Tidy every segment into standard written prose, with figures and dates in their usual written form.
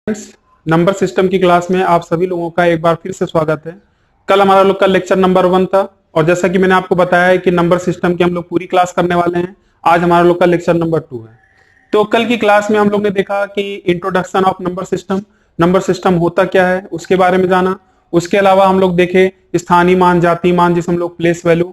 Friends, number system की class में आप सभी लोगों का एक बार फिर से स्वागत है। कल हमारा लोग का लेक्चर नंबर 1 था और जैसा कि मैंने आपको बताया है कि नंबर सिस्टम की हम लोग पूरी क्लास करने वाले हैं। आज हमारा लोग का लेक्चर नंबर 2 है। तो कल की क्लास में हम लोग ने देखा कि इंट्रोडक्शन ऑफ नंबर सिस्टम होता क्या है उसके बारे में जाना। उसके अलावा हम लोग देखे स्थानीय मान, जातीय मान, जिसे हम लोग प्लेस वैल्यू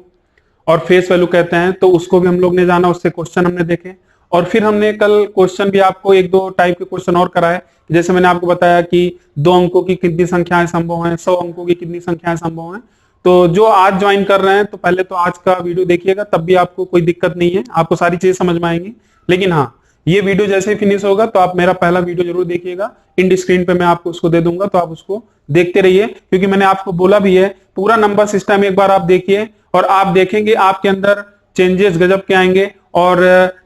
और फेस वैल्यू कहते हैं, तो उसको भी हम लोग ने जाना। उससे क्वेश्चन हमने देखे और फिर हमने कल क्वेश्चन भी आपको एक दो टाइप के क्वेश्चन और कराए। जैसे मैंने आपको बताया कि 2 अंकों की कितनी संख्याएं संभव हैं, 100 अंकों की कितनी संख्याएं संभव हैं। तो जो आज ज्वाइन कर रहे हैं तो पहले तो आज का वीडियो देखिएगा, तब भी आपको कोई दिक्कत नहीं है, आपको सारी चीजें समझ में आएंगी। लेकिन हाँ, ये वीडियो जैसे ही फिनिश होगा तो आप मेरा पहला वीडियो जरूर देखिएगा। इंड स्क्रीन पे मैं आपको उसको दे दूंगा, तो आप उसको देखते रहिए, क्योंकि मैंने आपको बोला भी है पूरा नंबर सिस्टम एक बार आप देखिए और आप देखेंगे आपके अंदर चेंजेस गजब के आएंगे। और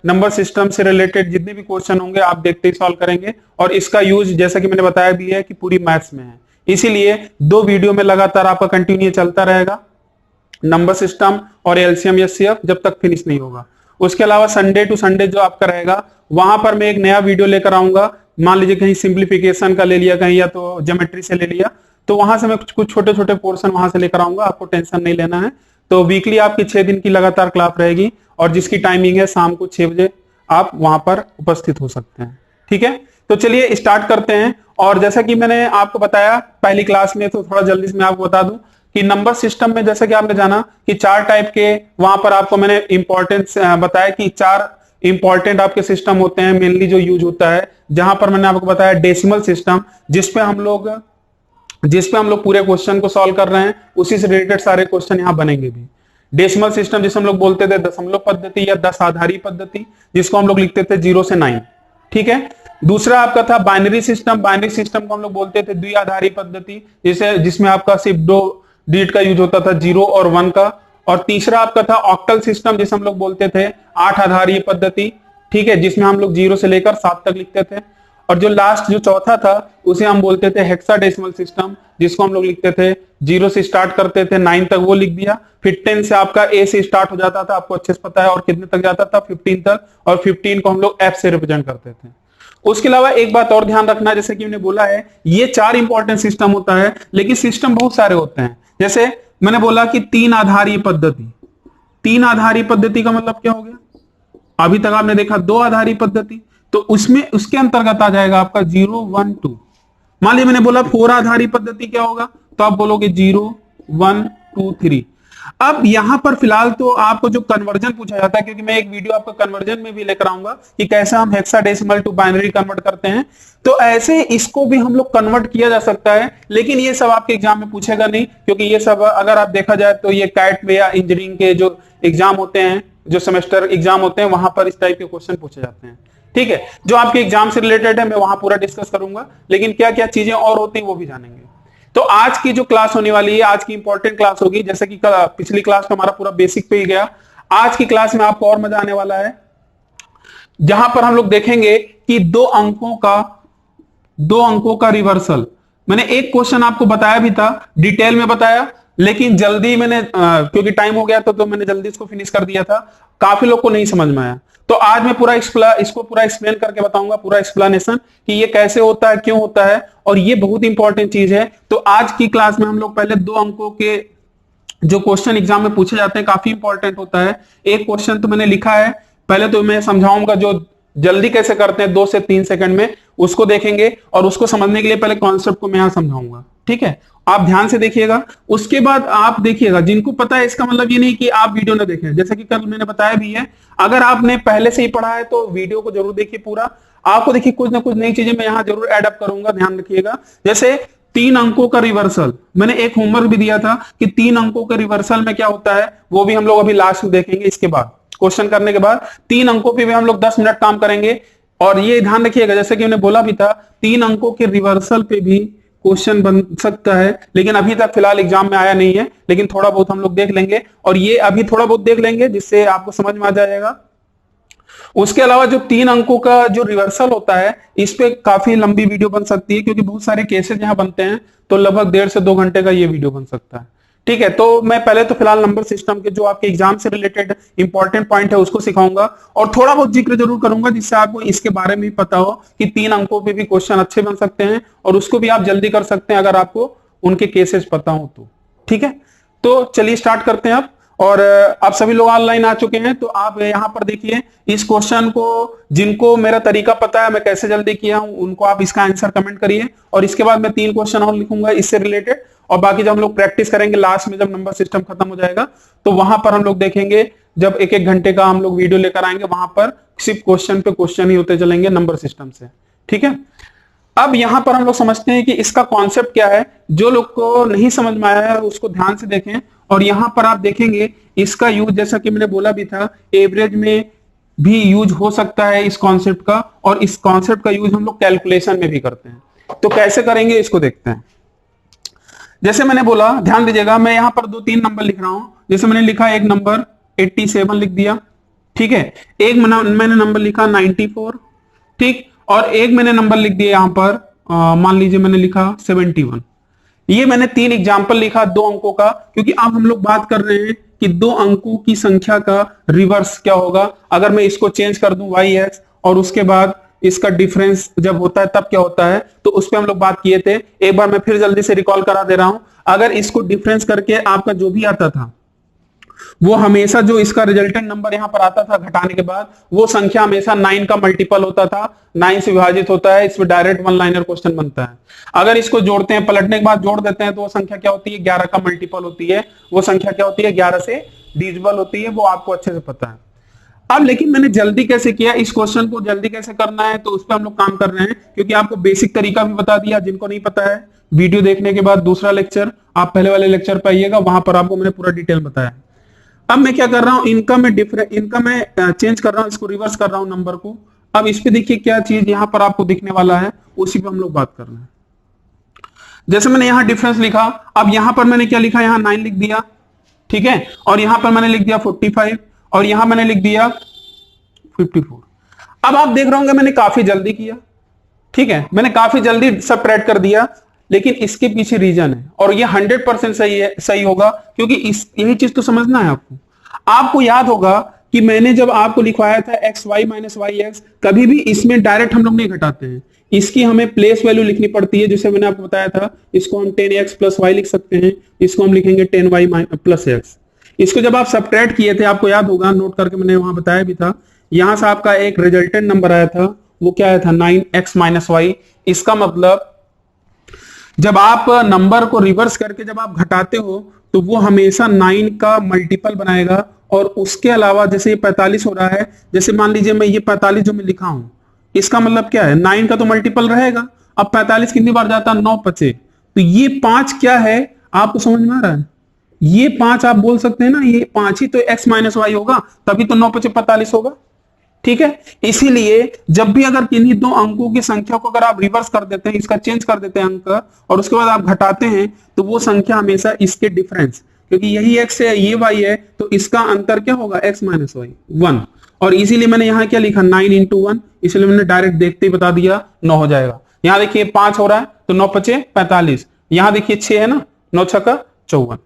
नंबर सिस्टम से रिलेटेड जितने भी क्वेश्चन होंगे आप देखते ही सॉल्व करेंगे। और इसका यूज जैसा कि मैंने बताया भी है कि पूरी मैथ्स में है, इसीलिए 2 वीडियो में लगातार आपका कंटिन्यू चलता रहेगा, नंबर सिस्टम और एलसीएम एचसीएफ, जब तक फिनिश नहीं होगा। उसके अलावा संडे टू संडे जो आपका रहेगा, वहां पर मैं एक नया वीडियो लेकर आऊंगा। मान लीजिए कहीं सिंप्लीफिकेशन का ले लिया, कहीं या तो ज्योमेट्री से ले लिया, तो वहां से मैं कुछ छोटे छोटे पोर्शन वहां से लेकर आऊंगा, आपको टेंशन नहीं लेना है। तो वीकली आपकी 6 दिन की लगातार क्लास रहेगी और जिसकी टाइमिंग है शाम को 6 बजे, आप वहां पर उपस्थित हो सकते हैं। ठीक है, तो चलिए स्टार्ट करते हैं। और जैसा कि मैंने आपको बताया पहली क्लास में, तो थोड़ा जल्दी से मैं आपको बता दूं कि नंबर सिस्टम में जैसा कि आपने जाना कि 4 टाइप के, वहां पर आपको मैंने इंपॉर्टेंस बताया कि 4 इंपॉर्टेंट आपके सिस्टम होते हैं मेनली जो यूज होता है। जहां पर मैंने आपको बताया डेसिमल सिस्टम, जिसपे हम लोग पूरे क्वेश्चन को सॉल्व कर रहे हैं, उसी से रिलेटेड सारे क्वेश्चन यहाँ बनेंगे भी। डेसिमल सिस्टम जिसे हम लोग बोलते थे दशमलव पद्धति या 10 आधारी पद्धति, जिसको हम लोग लिखते थे 0 से 9। ठीक है, दूसरा आपका था बाइनरी सिस्टम को हम लोग बोलते थे द्विआधारी पद्धति, जिसमें आपका सिर्फ 2 डिजिट का यूज होता था, 0 और 1 का। और तीसरा आपका था ऑक्टल सिस्टम, जिसे हम लोग बोलते थे 8 आधारी पद्धति। ठीक है, जिसमें हम लोग 0 से लेकर 7 तक लिखते थे। और जो लास्ट जो चौथा था उसे हम बोलते थे हेक्साडेसिमल सिस्टम, जिसको हम लोग लिखते थे 0 से स्टार्ट करते थे, 9 तक वो लिख दिया, फिर 10 से आपका ए से स्टार्ट हो जाता था, आपको अच्छे से पता है, और कितने तक जाता था 15 तक, और 15 को हम लोग एफ से रिप्रेजेंट करते थे। उसके अलावा एक बात और ध्यान रखना, जैसे कि मैंने बोला है ये 4 इंपॉर्टेंट सिस्टम होता है, लेकिन सिस्टम बहुत सारे होते हैं। जैसे मैंने बोला कि 3 आधारी पद्धति, 3 आधारी पद्धति का मतलब क्या हो गया? अभी तक आपने देखा 2 आधारी पद्धति, तो उसमें उसके अंतर्गत आ जाएगा आपका 0 1 2। मान लीजिए मैंने बोला 4 आधारी पद्धति क्या होगा, तो आप बोलोगे 0 1 2 3। अब यहां पर फिलहाल तो आपको जो कन्वर्जन पूछा जाता है, क्योंकि मैं एक वीडियो आपको कन्वर्जन में भी लेकर आऊंगा कि कैसे हम हेक्साडेसिमल टू बाइनरी कन्वर्ट करते हैं, तो ऐसे इसको भी हम लोग कन्वर्ट किया जा सकता है। लेकिन ये सब आपके एग्जाम में पूछेगा नहीं, क्योंकि ये सब अगर आप देखा जाए तो ये कैट में या इंजीनियरिंग के जो एग्जाम होते हैं, जो सेमेस्टर एग्जाम होते हैं, वहां पर इस टाइप के क्वेश्चन पूछे जाते हैं। ठीक है, जो आपके एग्जाम से रिलेटेड है मैं वहां पूरा डिस्कस करूंगा, लेकिन क्या क्या चीजें और होती हैं वो भी जानेंगे। तो आज की जो क्लास होने वाली है, आज की इंपॉर्टेंट क्लास होगी, जैसे कि पिछली क्लास में हमारा पूरा बेसिक पे ही गया, आज की क्लास में आपको और मजा आने वाला है, जहां पर हम लोग देखेंगे कि 2 अंकों का रिवर्सल। मैंने एक क्वेश्चन आपको बताया भी था, डिटेल में बताया, लेकिन जल्दी मैंने क्योंकि टाइम हो गया तो मैंने जल्दी इसको फिनिश कर दिया था, काफी लोग को नहीं समझ में आया। तो आज मैं इसको पूरा एक्सप्लेन करके बताऊंगा, पूरा एक्सप्लेनेशन कि ये कैसे होता है, क्यों होता है, और ये बहुत इंपॉर्टेंट चीज है। तो आज की क्लास में हम लोग पहले 2 अंकों के जो क्वेश्चन एग्जाम में पूछे जाते हैं, काफी इंपॉर्टेंट होता है। एक क्वेश्चन तो मैंने लिखा है, पहले तो मैं समझाऊंगा जो जल्दी कैसे करते हैं 2 से 3 सेकंड में, उसको देखेंगे, और उसको समझने के लिए पहले कॉन्सेप्ट को मैं यहां समझाऊंगा। ठीक है, आप ध्यान से देखिएगा। उसके बाद आप देखिएगा, जिनको पता है, इसका मतलब ये नहीं कि आप वीडियो ना देखें, जैसे कि कल मैंने बताया भी है, अगर आपने पहले से ही पढ़ा है तो वीडियो को जरूर देखिए पूरा। आपको देखिए कुछ ना कुछ नई चीजें मैं यहां जरूर एड अप करूंगा, ध्यान रखिएगा। जैसे 3 अंकों का रिवर्सल, मैंने एक होमवर्क भी दिया था कि 3 अंकों का रिवर्सल में क्या होता है, वो भी हम लोग अभी लास्ट में देखेंगे। इसके बाद क्वेश्चन करने के बाद 3 अंकों पे भी हम लोग 10 मिनट काम करेंगे। और ये ध्यान रखिएगा, जैसे कि मैंने बोला भी था, 3 अंकों के रिवर्सल पे भी क्वेश्चन बन सकता है, लेकिन अभी तक फिलहाल एग्जाम में आया नहीं है, लेकिन थोड़ा बहुत हम लोग देख लेंगे, और ये अभी थोड़ा बहुत देख लेंगे जिससे आपको समझ में आ जाएगा। उसके अलावा जो 3 अंकों का जो रिवर्सल होता है, इस पे काफी लंबी वीडियो बन सकती है, क्योंकि बहुत सारे केसेस यहाँ बनते हैं, तो लगभग 1.5 से 2 घंटे का ये वीडियो बन सकता है। ठीक है, तो मैं पहले तो फिलहाल नंबर सिस्टम के जो आपके एग्जाम से रिलेटेड इंपॉर्टेंट पॉइंट है उसको सिखाऊंगा और थोड़ा बहुत जिक्र जरूर करूंगा जिससे आपको इसके बारे में भी पता हो कि 3 अंकों पे भी क्वेश्चन अच्छे बन सकते हैं और उसको भी आप जल्दी कर सकते हैं अगर आपको उनके केसेस पता हो तो। ठीक है, तो चलिए स्टार्ट करते हैं आप। और आप सभी लोग ऑनलाइन आ चुके हैं तो आप यहाँ पर देखिए इस क्वेश्चन को, जिनको मेरा तरीका पता है मैं कैसे जल्दी किया हूं उनको आप इसका आंसर कमेंट करिए और इसके बाद मैं 3 क्वेश्चन और लिखूंगा इससे रिलेटेड और बाकी जब हम लोग प्रैक्टिस करेंगे लास्ट में जब नंबर सिस्टम खत्म हो जाएगा तो वहां पर हम लोग देखेंगे, जब 1-1 घंटे का हम लोग वीडियो लेकर आएंगे वहां पर सिर्फ क्वेश्चन पे क्वेश्चन ही होते चलेंगे नंबर सिस्टम से। ठीक है, अब यहां पर हम लोग समझते हैं कि इसका कॉन्सेप्ट क्या है। जो लोग को नहीं समझ में आया है उसको ध्यान से देखें और यहां पर आप देखेंगे इसका यूज, जैसा कि मैंने बोला भी था, एवरेज में भी यूज हो सकता है इस कॉन्सेप्ट का और इस कॉन्सेप्ट का यूज हम लोग कैलकुलेशन में भी करते हैं। तो कैसे करेंगे इसको देखते हैं। जैसे मैंने बोला, ध्यान दीजिएगा, मैं यहां पर 2-3 नंबर लिख रहा हूं। जैसे मैंने लिखा एक नंबर 87 लिख दिया, ठीक है, एक मैंने नंबर लिखा 94, ठीक, और एक मैंने नंबर लिख दिया यहां पर मान लीजिए मैंने लिखा 71। ये मैंने 3 एग्जाम्पल लिखा 2 अंकों का, क्योंकि अब हम लोग बात कर रहे हैं कि 2 अंकों की संख्या का रिवर्स क्या होगा अगर मैं इसको चेंज कर दूं YX और उसके बाद इसका डिफरेंस जब होता है तब क्या होता है, तो उस पर हम लोग बात किए थे। एक बार मैं फिर जल्दी से रिकॉल करा दे रहा हूं। अगर इसको डिफरेंस करके आपका जो भी आता था वो हमेशा, जो इसका रिजल्टेंट नंबर यहां पर आता था घटाने के बाद, वो संख्या हमेशा 9 का मल्टीपल होता था, 9 से विभाजित होता है। इसमें डायरेक्ट 1 लाइनर क्वेश्चन बनता है। अगर इसको जोड़ते हैं, पलटने के बाद जोड़ देते हैं, तो वो संख्या क्या होती है, 11 का मल्टीपल होती है। वो संख्या क्या होती है, 11 से डिविजिबल होती है। वो आपको अच्छे से पता है। अब लेकिन मैंने जल्दी कैसे किया, इस क्वेश्चन को जल्दी कैसे करना है, तो उस पर हम लोग काम कर रहे हैं, क्योंकि आपको बेसिक तरीका भी बता दिया। जिनको नहीं पता है, वीडियो देखने के बाद दूसरा लेक्चर आप पहले वाले लेक्चर पर आइएगा, वहां पर आपको मैंने पूरा डिटेल बताया। अब मैं क्या कर रहा हूं, इनका मैं चेंज कर रहा हूं, इसको रिवर्स कर रहा हूं नंबर को। अब इस पे देखिए क्या चीज यहां पर आपको दिखने वाला है, उसी पे हम लोग बात कर रहे हैं। जैसे मैंने यहां डिफरेंस लिखा, अब यहां पर मैंने क्या लिखा, यहां 9 लिख दिया, ठीक है, और यहां पर मैंने लिख दिया 45 और यहां मैंने लिख दिया 54। अब आप देख रहे होंगे मैंने काफी जल्दी किया, ठीक है, मैंने काफी जल्दी सबट्रैक्ट कर दिया, लेकिन इसके पीछे रीजन है और ये 100% सही है, सही होगा, क्योंकि यही चीज तो समझना है आपको। आपको याद होगा कि मैंने जब आपको लिखवाया था xy - yx, कभी भी इसमें डायरेक्ट हम लोग नहीं घटाते हैं, इसकी हमें प्लेस वैल्यू लिखनी पड़ती है। जैसे मैंने आपको बताया था, इसको हम 10x + y लिख सकते हैं, इसको हम लिखेंगे 10y + x। इसको जब आप सबट्रैक्ट किए थे, आपको याद होगा, नोट करके मैंने वहां बताया भी था, यहां से आपका एक रिजल्टेंट नंबर आया था, वो क्या आया था, 9x - y। इसका मतलब जब आप नंबर को रिवर्स करके जब आप घटाते हो तो वो हमेशा 9 का मल्टीपल बनाएगा। और उसके अलावा जैसे ये 45 हो रहा है, जैसे मान लीजिए मैं ये 45 जो मैं लिखा हूं, इसका मतलब क्या है, 9 का तो मल्टीपल रहेगा। अब 45 कितनी बार जाता है, 9 5, तो ये 5 क्या है आपको समझ में आ रहा है, ये 5 आप बोल सकते हैं ना, ये 5 ही तो x - y होगा, तभी तो 9 5 45 होगा, ठीक है। इसीलिए जब भी अगर किन्हीं 2 अंकों की संख्या को अगर आप रिवर्स कर देते हैं, इसका चेंज कर देते हैं अंक, और उसके बाद आप घटाते हैं, तो वो संख्या हमेशा इसके डिफरेंस, क्योंकि यही x है ये y है, तो इसका अंतर क्या होगा, x - y 1। और इसीलिए मैंने यहाँ क्या लिखा, 9 × 1, इसलिए मैंने डायरेक्ट देखते ही बता दिया 9 हो जाएगा। यहाँ देखिए 5 हो रहा है, तो 9 5 45, यहाँ देखिए 6 है ना, 9 6 54।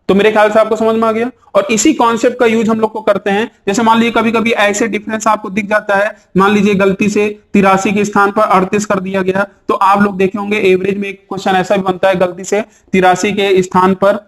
तो मेरे ख्याल से आपको समझ में आ गया। और इसी कॉन्सेप्ट का यूज हम लोग को करते हैं। जैसे मान लीजिए कभी कभी ऐसे डिफरेंस आपको दिख जाता है, मान लीजिए गलती से 83 के स्थान पर 38 कर दिया गया, तो आप लोग देखे होंगे एवरेज में एक क्वेश्चन ऐसा भी बनता है, गलती से 83 के स्थान पर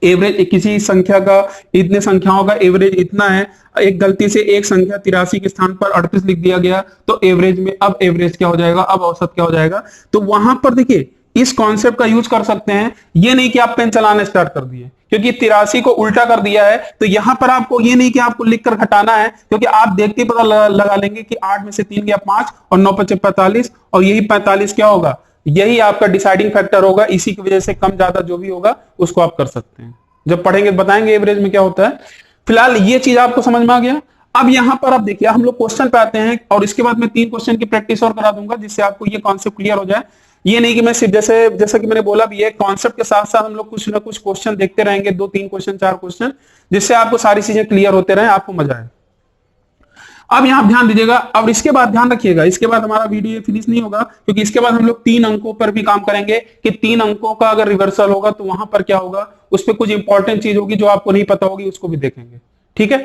एवरेज किसी संख्या का, इतने संख्याओं का एवरेज इतना है, एक गलती से एक संख्या 83 के स्थान पर 38 लिख दिया गया, तो एवरेज में अब एवरेज क्या हो जाएगा, अब औसत क्या हो जाएगा। तो वहां पर देखिए इस कॉन्सेप्ट का यूज कर सकते हैं। ये नहीं कि आप पेन चलाना स्टार्ट कर दिए, क्योंकि 83 को उल्टा कर दिया है, तो यहां पर आपको ये नहीं कि आपको लिखकर घटाना है, क्योंकि आप देखते ही पता लगा लेंगे कि 8 में से 3 गया 5 और 9 5 45, और यही 45 क्या होगा, यही आपका डिसाइडिंग फैक्टर होगा। इसी की वजह से कम ज्यादा जो भी होगा उसको आप कर सकते हैं। जब पढ़ेंगे बताएंगे एवरेज में क्या होता है। फिलहाल ये चीज आपको समझ में आ गया। अब यहां पर आप देखिए हम लोग क्वेश्चन पे आते हैं, और इसके बाद मैं 3 क्वेश्चन की प्रैक्टिस और करा दूंगा, जिससे आपको ये कॉन्सेप्ट क्लियर हो जाए। ये नहीं कि मैं सिर्फ जैसा कि मैंने बोला भी है, कॉन्सेप्ट के साथ साथ हम लोग कुछ ना कुछ क्वेश्चन देखते रहेंगे, 2 3 क्वेश्चन 4 क्वेश्चन, जिससे आपको सारी चीजें क्लियर होते रहे, आपको मजा आए। अब यहां ध्यान दीजिएगा, अब इसके बाद ध्यान रखिएगा, इसके बाद हमारा वीडियो फिनिश नहीं होगा, क्योंकि इसके बाद हम लोग 3 अंकों पर भी काम करेंगे कि 3 अंकों का अगर रिवर्सल होगा तो वहां पर क्या होगा, उस पर कुछ इंपॉर्टेंट चीज होगी जो आपको नहीं पता होगी, उसको भी देखेंगे। ठीक है,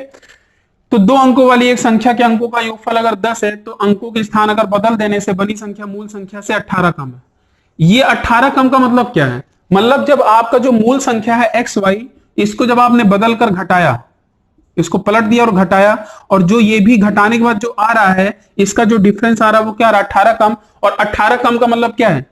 तो 2 अंकों वाली एक संख्या के अंकों का योगफल अगर 10 है तो अंकों के स्थान अगर बदल देने से बनी संख्या मूल संख्या से 18 कम है। ये 18 कम का मतलब क्या है, मतलब जब आपका जो मूल संख्या है एक्स वाई, इसको जब आपने बदल कर घटाया, इसको पलट दिया और घटाया, और जो ये भी घटाने के बाद जो आ रहा है, इसका जो डिफरेंस आ रहा है वो क्या आ रहा है, 18 कम। और 18 कम का मतलब क्या है,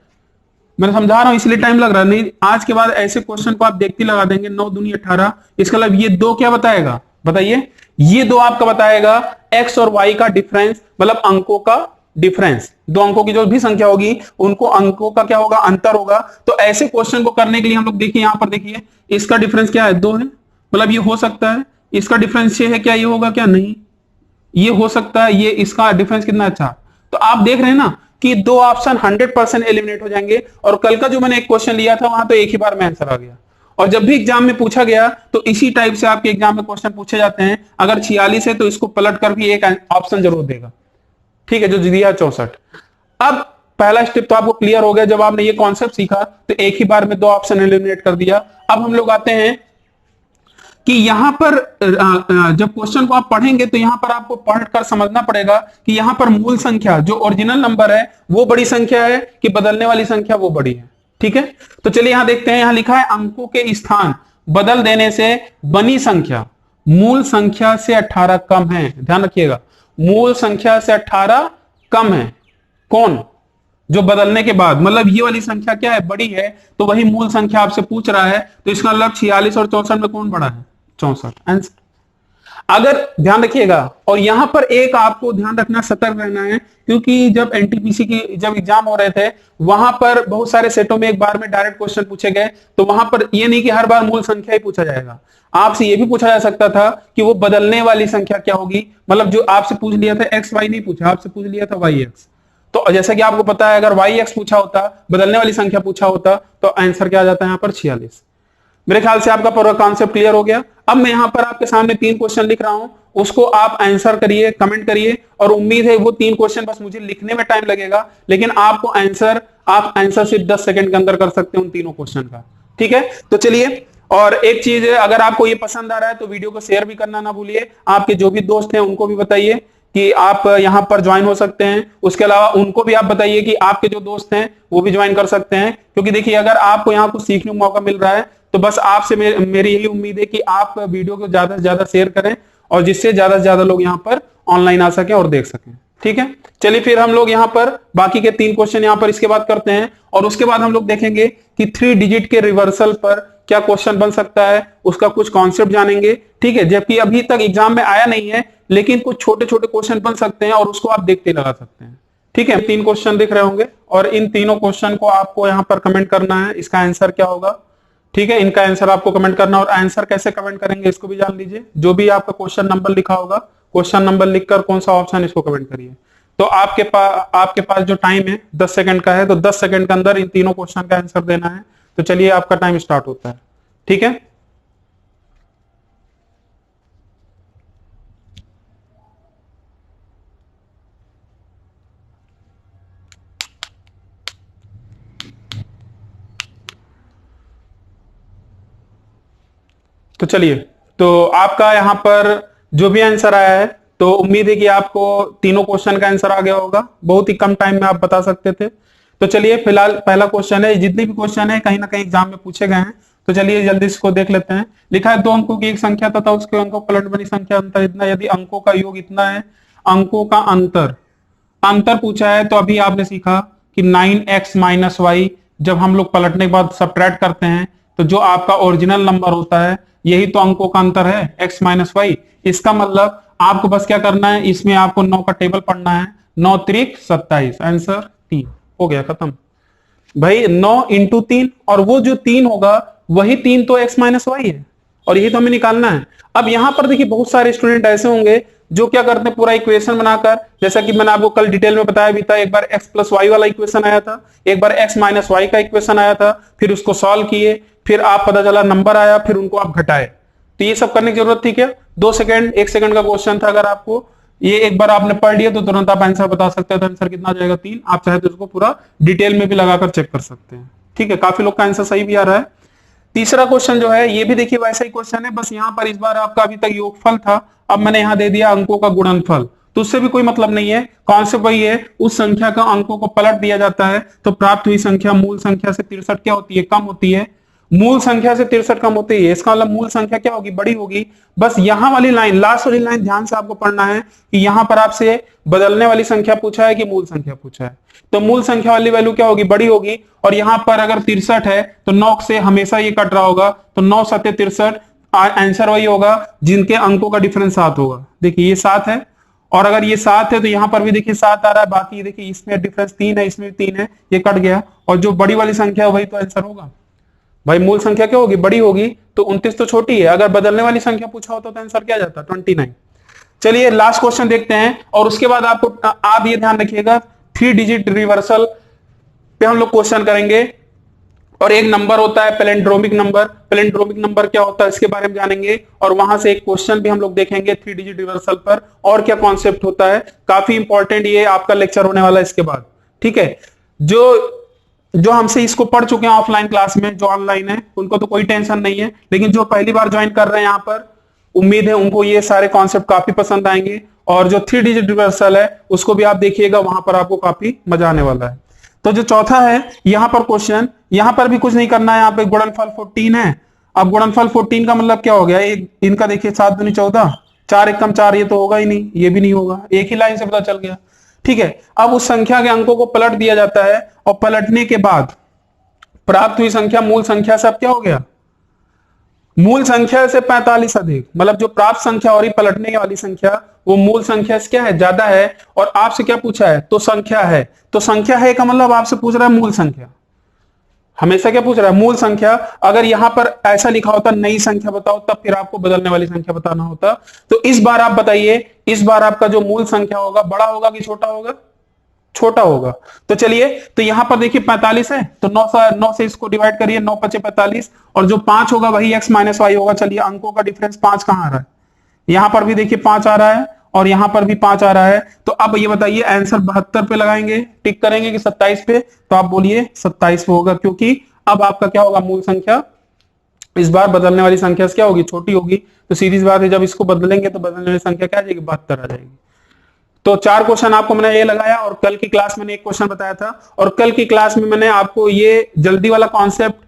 मैं समझा रहा हूं इसलिए टाइम लग रहा है, नहीं आज के बाद ऐसे क्वेश्चन को आप देखते लगा देंगे। 9 दूनी 18, इसका मतलब ये 2 क्या बताएगा, बताइए, ये 2 आपका बताएगा एक्स और वाई का डिफरेंस, मतलब अंकों का डिफरेंस। 2 अंकों की जो भी संख्या होगी उनको अंकों का क्या होगा, अंतर होगा। तो ऐसे क्वेश्चन को करने के लिए हम लोग देखिए, यहां पर देखिए इसका डिफरेंस क्या है, 2 है, मतलब ये हो सकता है। इसका डिफरेंस 6 है, क्या ये होगा, क्या नहीं, ये हो सकता है। ये इसका डिफरेंस कितना अच्छा, तो आप देख रहे हैं ना कि 2 ऑप्शन 100% एलिमिनेट हो जाएंगे। और कल का जो मैंने एक क्वेश्चन लिया था वहां तो एक ही बार में आंसर आ गया। और जब भी एग्जाम में पूछा गया तो इसी टाइप से आपके एग्जाम में क्वेश्चन पूछे जाते हैं। अगर 46 है तो इसको पलट कर भी एक ऑप्शन जरूर देगा। ठीक है, जो दिया 64। अब पहला स्टेप तो आपको क्लियर हो गया, जब आपने ये कॉन्सेप्ट सीखा तो एक ही बार में 2 ऑप्शन एलिमिनेट कर दिया। अब हम लोग आते हैं कि यहां पर जब क्वेश्चन को आप पढ़ेंगे तो यहां पर आपको पढ़कर समझना पड़ेगा कि यहां पर मूल संख्या जो ओरिजिनल नंबर है वो बड़ी संख्या है कि बदलने वाली संख्या वो बड़ी है। ठीक है, तो चलिए यहां देखते हैं, यहां लिखा है अंकों के स्थान बदल देने से बनी संख्या मूल संख्या से 18 कम है। ध्यान रखिएगा, मूल संख्या से 18 कम है। कौन, जो बदलने के बाद, मतलब ये वाली संख्या क्या है, बड़ी है, तो वही मूल संख्या आपसे पूछ रहा है। तो इसका मतलब 46 और 64 में कौन बड़ा है, 64 आंसर। अगर ध्यान रखिएगा, और यहां पर एक आपको ध्यान रखना, सतर्क रहना है, क्योंकि जब एनटीपीसी की जब एग्जाम हो रहे थे वहां पर बहुत सारे सेटों में एक बार में डायरेक्ट क्वेश्चन पूछे गए। तो वहां पर ये नहीं कि हर बार मूल संख्या ही पूछा जाएगा, आपसे ये भी पूछा जा सकता था कि वो बदलने वाली संख्या क्या होगी। मतलब जो आपसे पूछ लिया था एक्स वाई नहीं पूछा, आपसे पूछ लिया था वाई एक्स। तो जैसा कि आपको पता है, अगर वाई एक्स पूछा होता, बदलने वाली संख्या पूछा होता, तो आंसर क्या आ जाता है यहाँ पर 46। मेरे ख्याल से आपका पूरा कॉन्सेप्ट क्लियर हो गया। अब मैं यहाँ पर आपके सामने 3 क्वेश्चन लिख रहा हूं, उसको आप आंसर करिए, कमेंट करिए। और उम्मीद है वो 3 क्वेश्चन बस मुझे लिखने में टाइम लगेगा, लेकिन आपको आप आंसर सिर्फ 10 सेकंड के अंदर कर सकते हैं उन तीनों क्वेश्चन का। ठीक है, तो चलिए, और एक चीज, अगर आपको ये पसंद आ रहा है तो वीडियो को शेयर भी करना ना भूलिए। आपके जो भी दोस्त हैं उनको भी बताइए कि आप यहां पर ज्वाइन हो सकते हैं। उसके अलावा उनको भी आप बताइए कि आपके जो दोस्त हैं वो भी ज्वाइन कर सकते हैं। क्योंकि देखिए, अगर आपको यहाँ कुछ सीखने का मौका मिल रहा है तो बस आपसे मेरी यही उम्मीद है कि आप वीडियो को ज्यादा से ज्यादा शेयर करें, और जिससे ज्यादा से ज्यादा लोग यहाँ पर ऑनलाइन आ सकें और देख सकें। ठीक है, चलिए फिर हम लोग यहाँ पर बाकी के 3 क्वेश्चन यहाँ पर इसके बाद करते हैं, और उसके बाद हम लोग देखेंगे कि 3 डिजिट के रिवर्सल पर क्या क्वेश्चन बन सकता है, उसका कुछ कॉन्सेप्ट जानेंगे। ठीक है, जबकि अभी तक एग्जाम में आया नहीं है, लेकिन कुछ छोटे छोटे क्वेश्चन बन सकते हैं और उसको आप देखते लगा सकते हैं। ठीक है, 3 क्वेश्चन दिख रहे होंगे, और इन तीनों क्वेश्चन को आपको यहाँ पर कमेंट करना है, इसका आंसर क्या होगा। ठीक है, इनका आंसर आपको कमेंट करना, और आंसर कैसे कमेंट करेंगे इसको भी जान लीजिए। जो भी आपका क्वेश्चन नंबर लिखा होगा, क्वेश्चन नंबर लिखकर कौन सा ऑप्शन, इसको कमेंट करिए। तो आपके पास जो टाइम है 10 सेकंड का है, तो 10 सेकंड के अंदर इन तीनों क्वेश्चन का आंसर देना है। तो चलिए, आपका टाइम स्टार्ट होता है। ठीक है, तो चलिए, तो आपका यहाँ पर जो भी आंसर आया है, तो उम्मीद है कि आपको तीनों क्वेश्चन का आंसर आ गया होगा। बहुत ही कम टाइम में आप बता सकते थे। तो चलिए, फिलहाल पहला क्वेश्चन है, जितने भी क्वेश्चन है कहीं ना कहीं एग्जाम में पूछे गए हैं, तो चलिए जल्दी इसको देख लेते हैं। लिखा है 2 अंकों की एक संख्या तथा उसके अंकों पलट बनी संख्या अंतर इतना, यदि अंकों का योग इतना है, अंकों का अंतर अंतर पूछा है। तो अभी आपने सीखा कि 9x माइनस वाई जब हम लोग पलटने के बाद सब्ट्रैक्ट करते हैं, तो जो आपका ओरिजिनल नंबर होता है यही तो अंकों का अंतर है, x माइनस वाई। इसका मतलब आपको बस क्या करना है, इसमें आपको 9 का टेबल पढ़ना है। 9 त्रिक 27, आंसर 3 हो गया, खत्म भाई। 9 इंटू 3, और वो जो 3 होगा वही 3 तो x माइनस वाई है, और यही तो हमें निकालना है। अब यहां पर देखिए, बहुत सारे स्टूडेंट ऐसे होंगे जो क्या करते हैं, पूरा इक्वेशन बनाकर, जैसा कि मैंने आपको कल डिटेल में बताया भी था, एक बार x प्लस वाई वाला इक्वेशन आया था, एक बार x माइनस वाई का इक्वेशन आया था, फिर उसको सॉल्व किए, फिर आप पता चला नंबर आया, फिर उनको आप घटाए। तो ये सब करने की जरूरत थी क्या, 2 सेकंड 1 सेकंड का क्वेश्चन था। अगर आपको ये एक बार आपने पढ़ लिया तो तुरंत आप आंसर बता सकते हैं। तो आंसर कितना आ जाएगा 3। आप चाहे तो इसको पूरा डिटेल में भी लगाकर चेक कर सकते हैं। ठीक है, काफी लोग का आंसर सही भी आ रहा है। तीसरा क्वेश्चन जो है ये भी देखिए वैसा ही क्वेश्चन है, बस यहाँ पर इस बार आपका अभी तक योगफल था, अब मैंने यहाँ दे दिया अंकों का गुणनफल। तो उससे भी कोई मतलब नहीं है, कॉन्सेप्ट वही है, उस संख्या का अंकों को पलट दिया जाता है तो प्राप्त हुई संख्या मूल संख्या से 63 क्या होती है, कम होती है। मूल संख्या से 63 कम होती है, इसका मतलब मूल संख्या क्या होगी, बड़ी होगी। बस यहां वाली लाइन, लास्ट वाली लाइन ध्यान से आपको पढ़ना है कि यहां पर आपसे बदलने वाली संख्या पूछा है कि मूल संख्या पूछा है। तो मूल संख्या वाली वैल्यू क्या होगी, बड़ी होगी। और यहां पर अगर 63 है तो 9 से हमेशा ये कट रहा होगा, तो 9 7 63, आंसर वही होगा जिनके अंकों का डिफरेंस 7 होगा। देखिए ये 7 है, और अगर ये 7 है तो यहां पर भी देखिए 7 आ रहा है, बाकी देखिए इसमें डिफरेंस 3 है, इसमें 3 है, ये कट गया। और जो बड़ी वाली संख्या है वही तो आंसर होगा भाई। मूल संख्या क्या होगी, बड़ी होगी, तो 29 तो छोटी है। अगर बदलने वाली संख्या पूछा होता तो आंसर क्या जाता, 29। चलिए लास्ट क्वेश्चन देखते हैं, और उसके बाद आपको आप ये ध्यान रखिएगा 3 डिजिट रिवर्सल पे हम लोग क्वेश्चन करेंगे। और एक नंबर होता है पैलिंड्रोमिक नंबर, पैलिंड्रोमिक नंबर क्या होता है इसके बारे में जानेंगे, और वहां से एक क्वेश्चन भी हम लोग देखेंगे 3 डिजिट रिवर्सल पर, और क्या कॉन्सेप्ट होता है। काफी इंपॉर्टेंट ये आपका लेक्चर होने वाला है इसके बाद। ठीक है, जो हमसे इसको पढ़ चुके हैं ऑफलाइन क्लास में, जो ऑनलाइन है उनको तो कोई टेंशन नहीं है, लेकिन जो पहली बार ज्वाइन कर रहे हैं यहाँ पर, उम्मीद है उनको ये सारे कॉन्सेप्ट काफी पसंद आएंगे। और जो 3 डिजिट रिवर्सल है उसको भी आप देखिएगा, वहां पर आपको काफी मजा आने वाला है। तो जो चौथा है यहां पर क्वेश्चन, यहां पर भी कुछ नहीं करना है, यहाँ पे गुणनफल 14 है। अब गुणनफल 14 का मतलब क्या हो गया, एक इनका देखिए 7 दूनी 14, 4 एक कम 4, ये तो होगा ही नहीं, ये भी नहीं होगा, एक ही लाइन से पता चल गया। ठीक है, अब उस संख्या के अंकों को पलट दिया जाता है, और पलटने के बाद प्राप्त हुई संख्या मूल संख्या से अब क्या हो गया, मूल संख्या से 45 अधिक, मतलब जो प्राप्त संख्या और पलटने वाली संख्या वो मूल संख्या से क्या है, ज्यादा है। और आपसे क्या पूछा है, तो संख्या है। तो संख्या है का मतलब आपसे पूछ रहा है मूल संख्या, हमेशा क्या पूछ रहा है, मूल संख्या। अगर यहां पर ऐसा लिखा होता नई संख्या बताओ, तब फिर आपको बदलने वाली संख्या बताना होता। तो इस बार आप बताइए, इस बार आपका जो मूल संख्या होगा बड़ा होगा कि छोटा होगा, छोटा होगा। तो चलिए, तो यहां पर देखिए 45 है, तो 9 से इसको डिवाइड करिए, 9 5 45, और जो 5 होगा वही x माइनस वाई होगा। चलिए अंकों का डिफरेंस 5 कहां आ रहा है, यहां पर भी देखिए 5 आ रहा है, और यहां पर भी 5 आ रहा है। तो अब ये बताइए आंसर 72 पे लगाएंगे, टिक करेंगे कि 27 पे, तो आप बोलिए 27 पे होगा, क्योंकि अब आपका क्या होगा, मूल संख्या इस बार बदलने वाली संख्या से क्या होगी, छोटी होगी। तो सीधी सी बात है, जब इसको बदलेंगे तो बदलने वाली संख्या क्या आ जाएगी, 72 आ जाएगी। तो 4 क्वेश्चन आपको मैंने ये लगाया, और कल की क्लास मैंने एक क्वेश्चन बताया था, और कल की क्लास में मैंने आपको ये जल्दी वाला कॉन्सेप्ट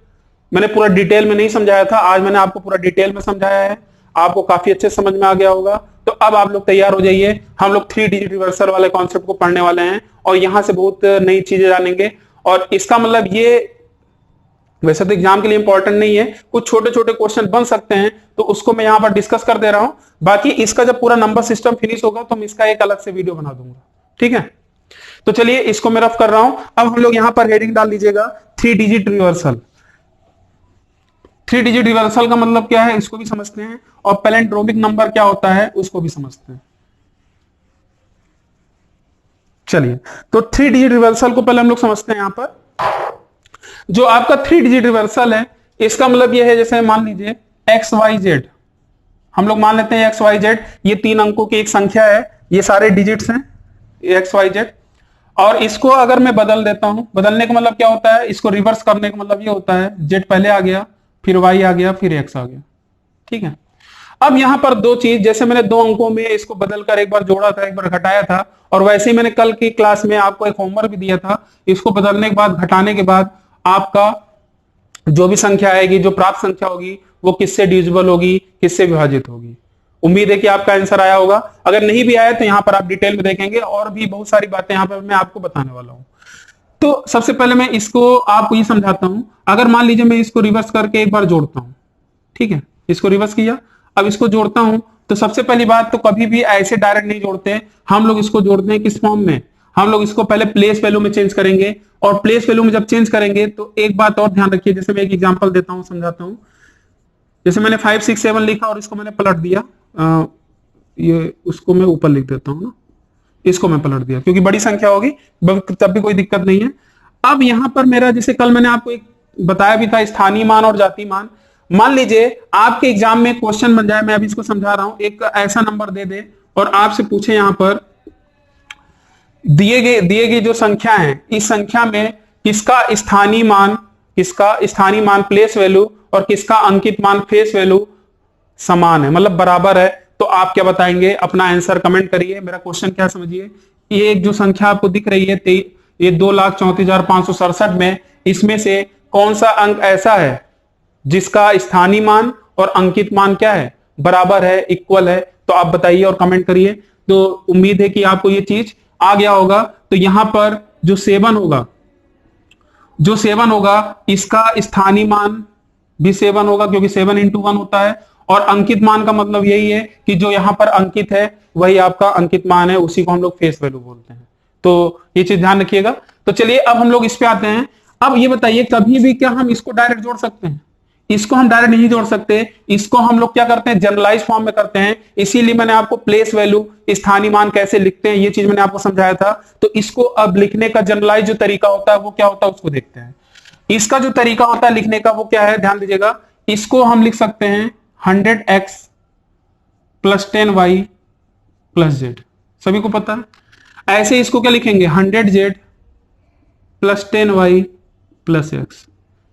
मैंने पूरा डिटेल में नहीं समझाया था, आज मैंने आपको पूरा डिटेल में समझाया है, आपको काफी अच्छे समझ में आ गया होगा। तो अब आप लोग तैयार हो जाइए, हम लोग 3 डिजिट रिवर्सल वाले कॉन्सेप्ट को पढ़ने वाले हैं, और यहां से बहुत नई चीजें जानेंगे। और इसका मतलब ये वैसे तो एग्जाम के लिए इंपॉर्टेंट नहीं है, कुछ छोटे छोटे क्वेश्चन बन सकते हैं, तो उसको मैं यहां पर डिस्कस कर दे रहा हूं। बाकी इसका जब पूरा नंबर सिस्टम फिनिश होगा तो मैं इसका एक अलग से वीडियो बना दूंगा। ठीक है, तो चलिए इसको मैं रफ कर रहा हूं। अब हम लोग यहां पर हेडिंग डाल लीजिएगा 3 डिजिट रिवर्सल। 3 डिजिट रिवर्सल का मतलब क्या है इसको भी समझते हैं, और पैलिंड्रोमिक नंबर क्या होता है उसको भी समझते हैं। चलिए, तो 3 डिजिट रिवर्सल को पहले हम लोग समझते हैं। यहां पर जो आपका 3 डिजिट रिवर्सल है, इसका मतलब यह है, जैसे मान लीजिए एक्स वाई जेड, हम लोग मान लेते हैं एक्स वाई जेड, ये 3 अंकों की एक संख्या है, ये सारे डिजिट्स हैं एक्स वाई जेड। और इसको अगर मैं बदल देता हूं, बदलने का मतलब क्या होता है, इसको रिवर्स करने का मतलब ये होता है जेड पहले आ गया, फिर वाई आ गया, फिर एक्स आ गया। ठीक है, अब यहां पर 2 चीज, जैसे मैंने 2 अंकों में इसको बदलकर एक बार जोड़ा था, एक बार घटाया था, और वैसे ही मैंने कल की क्लास में आपको एक होमवर्क भी दिया था, इसको बदलने के बाद, घटाने के बाद आपका जो भी संख्या आएगी, जो प्राप्त संख्या होगी, वो किससे डिविजिबल होगी, किससे विभाजित होगी। उम्मीद है कि आपका आंसर आया होगा। अगर नहीं भी आया तो यहां पर आप डिटेल में देखेंगे, और भी बहुत सारी बातें यहां पर मैं आपको बताने वाला हूं। तो सबसे पहले मैं इसको आपको ये समझाता हूं। अगर मान लीजिए मैं इसको रिवर्स करके एक बार जोड़ता हूं, ठीक है, इसको रिवर्स किया, अब इसको जोड़ता हूं, तो सबसे पहली बात तो कभी भी ऐसे डायरेक्ट नहीं जोड़ते, हम लोग इसको जोड़ते हैं किस फॉर्म में, हम लोग इसको पहले प्लेस वैल्यू में चेंज करेंगे। और प्लेस वैल्यू में जब चेंज करेंगे तो एक बात और ध्यान रखिए, जैसे मैं एक एग्जांपल देता हूं, समझाता हूं। जैसे मैंने 5 6 7 लिखा और इसको मैंने पलट दिया, ये उसको मैं ऊपर लिख देता हूं ना, इसको मैं पलट दिया, क्योंकि बड़ी संख्या होगी तब भी कोई दिक्कत नहीं है। अब यहां पर मेरा, जैसे कल मैंने आपको एक बताया भी था, स्थानीय मान और जातीय मान। मान लीजिए आपके एग्जाम में क्वेश्चन बन जाए, मैं अभी इसको समझा रहा हूं, एक ऐसा नंबर दे दे और आपसे पूछे यहां पर दिए गए जो संख्या है, इस संख्या में किसका स्थानीय मान प्लेस वैल्यू और किसका अंकित मान फेस वैल्यू समान है, मतलब बराबर है, तो आप क्या बताएंगे? अपना आंसर कमेंट करिए। मेरा क्वेश्चन क्या समझिए, ये एक जो संख्या आपको दिख रही है ये 2,34,567 में, इसमें से कौन सा अंक ऐसा है जिसका स्थानीय मान और अंकित मान क्या है? बराबर है, इक्वल है। तो आप बताइए और कमेंट करिए। तो उम्मीद है कि आपको ये चीज आ गया होगा। तो यहां पर जो 7 होगा इसका स्थानीय मान भी 7 होगा, क्योंकि 7 × 1 होता है। और अंकित मान का मतलब यही है कि जो यहां पर अंकित है वही आपका अंकित मान है, उसी को हम लोग फेस वैल्यू बोलते हैं। तो ये चीज ध्यान रखिएगा। तो चलिए अब हम लोग इस पे आते हैं। अब ये बताइए, कभी भी क्या हम इसको डायरेक्ट जोड़ सकते हैं? इसको हम डायरेक्ट नहीं जोड़ सकते, इसको हम लोग क्या करते हैं? जनरलाइज फॉर्म में करते हैं। इसीलिए मैंने आपको प्लेस वैल्यू, स्थानीय मान कैसे लिखते हैं, ये चीज मैंने आपको समझाया था। तो इसको अब लिखने का जनरलाइज जो तरीका होता है वो क्या होता है, उसको देखते हैं। इसका जो तरीका होता है लिखने का वो क्या है, ध्यान दीजिएगा। इसको हम लिख सकते हैं 100x + 10y + z, सभी को पता है। ऐसे इसको क्या लिखेंगे, 100z + 10y + x।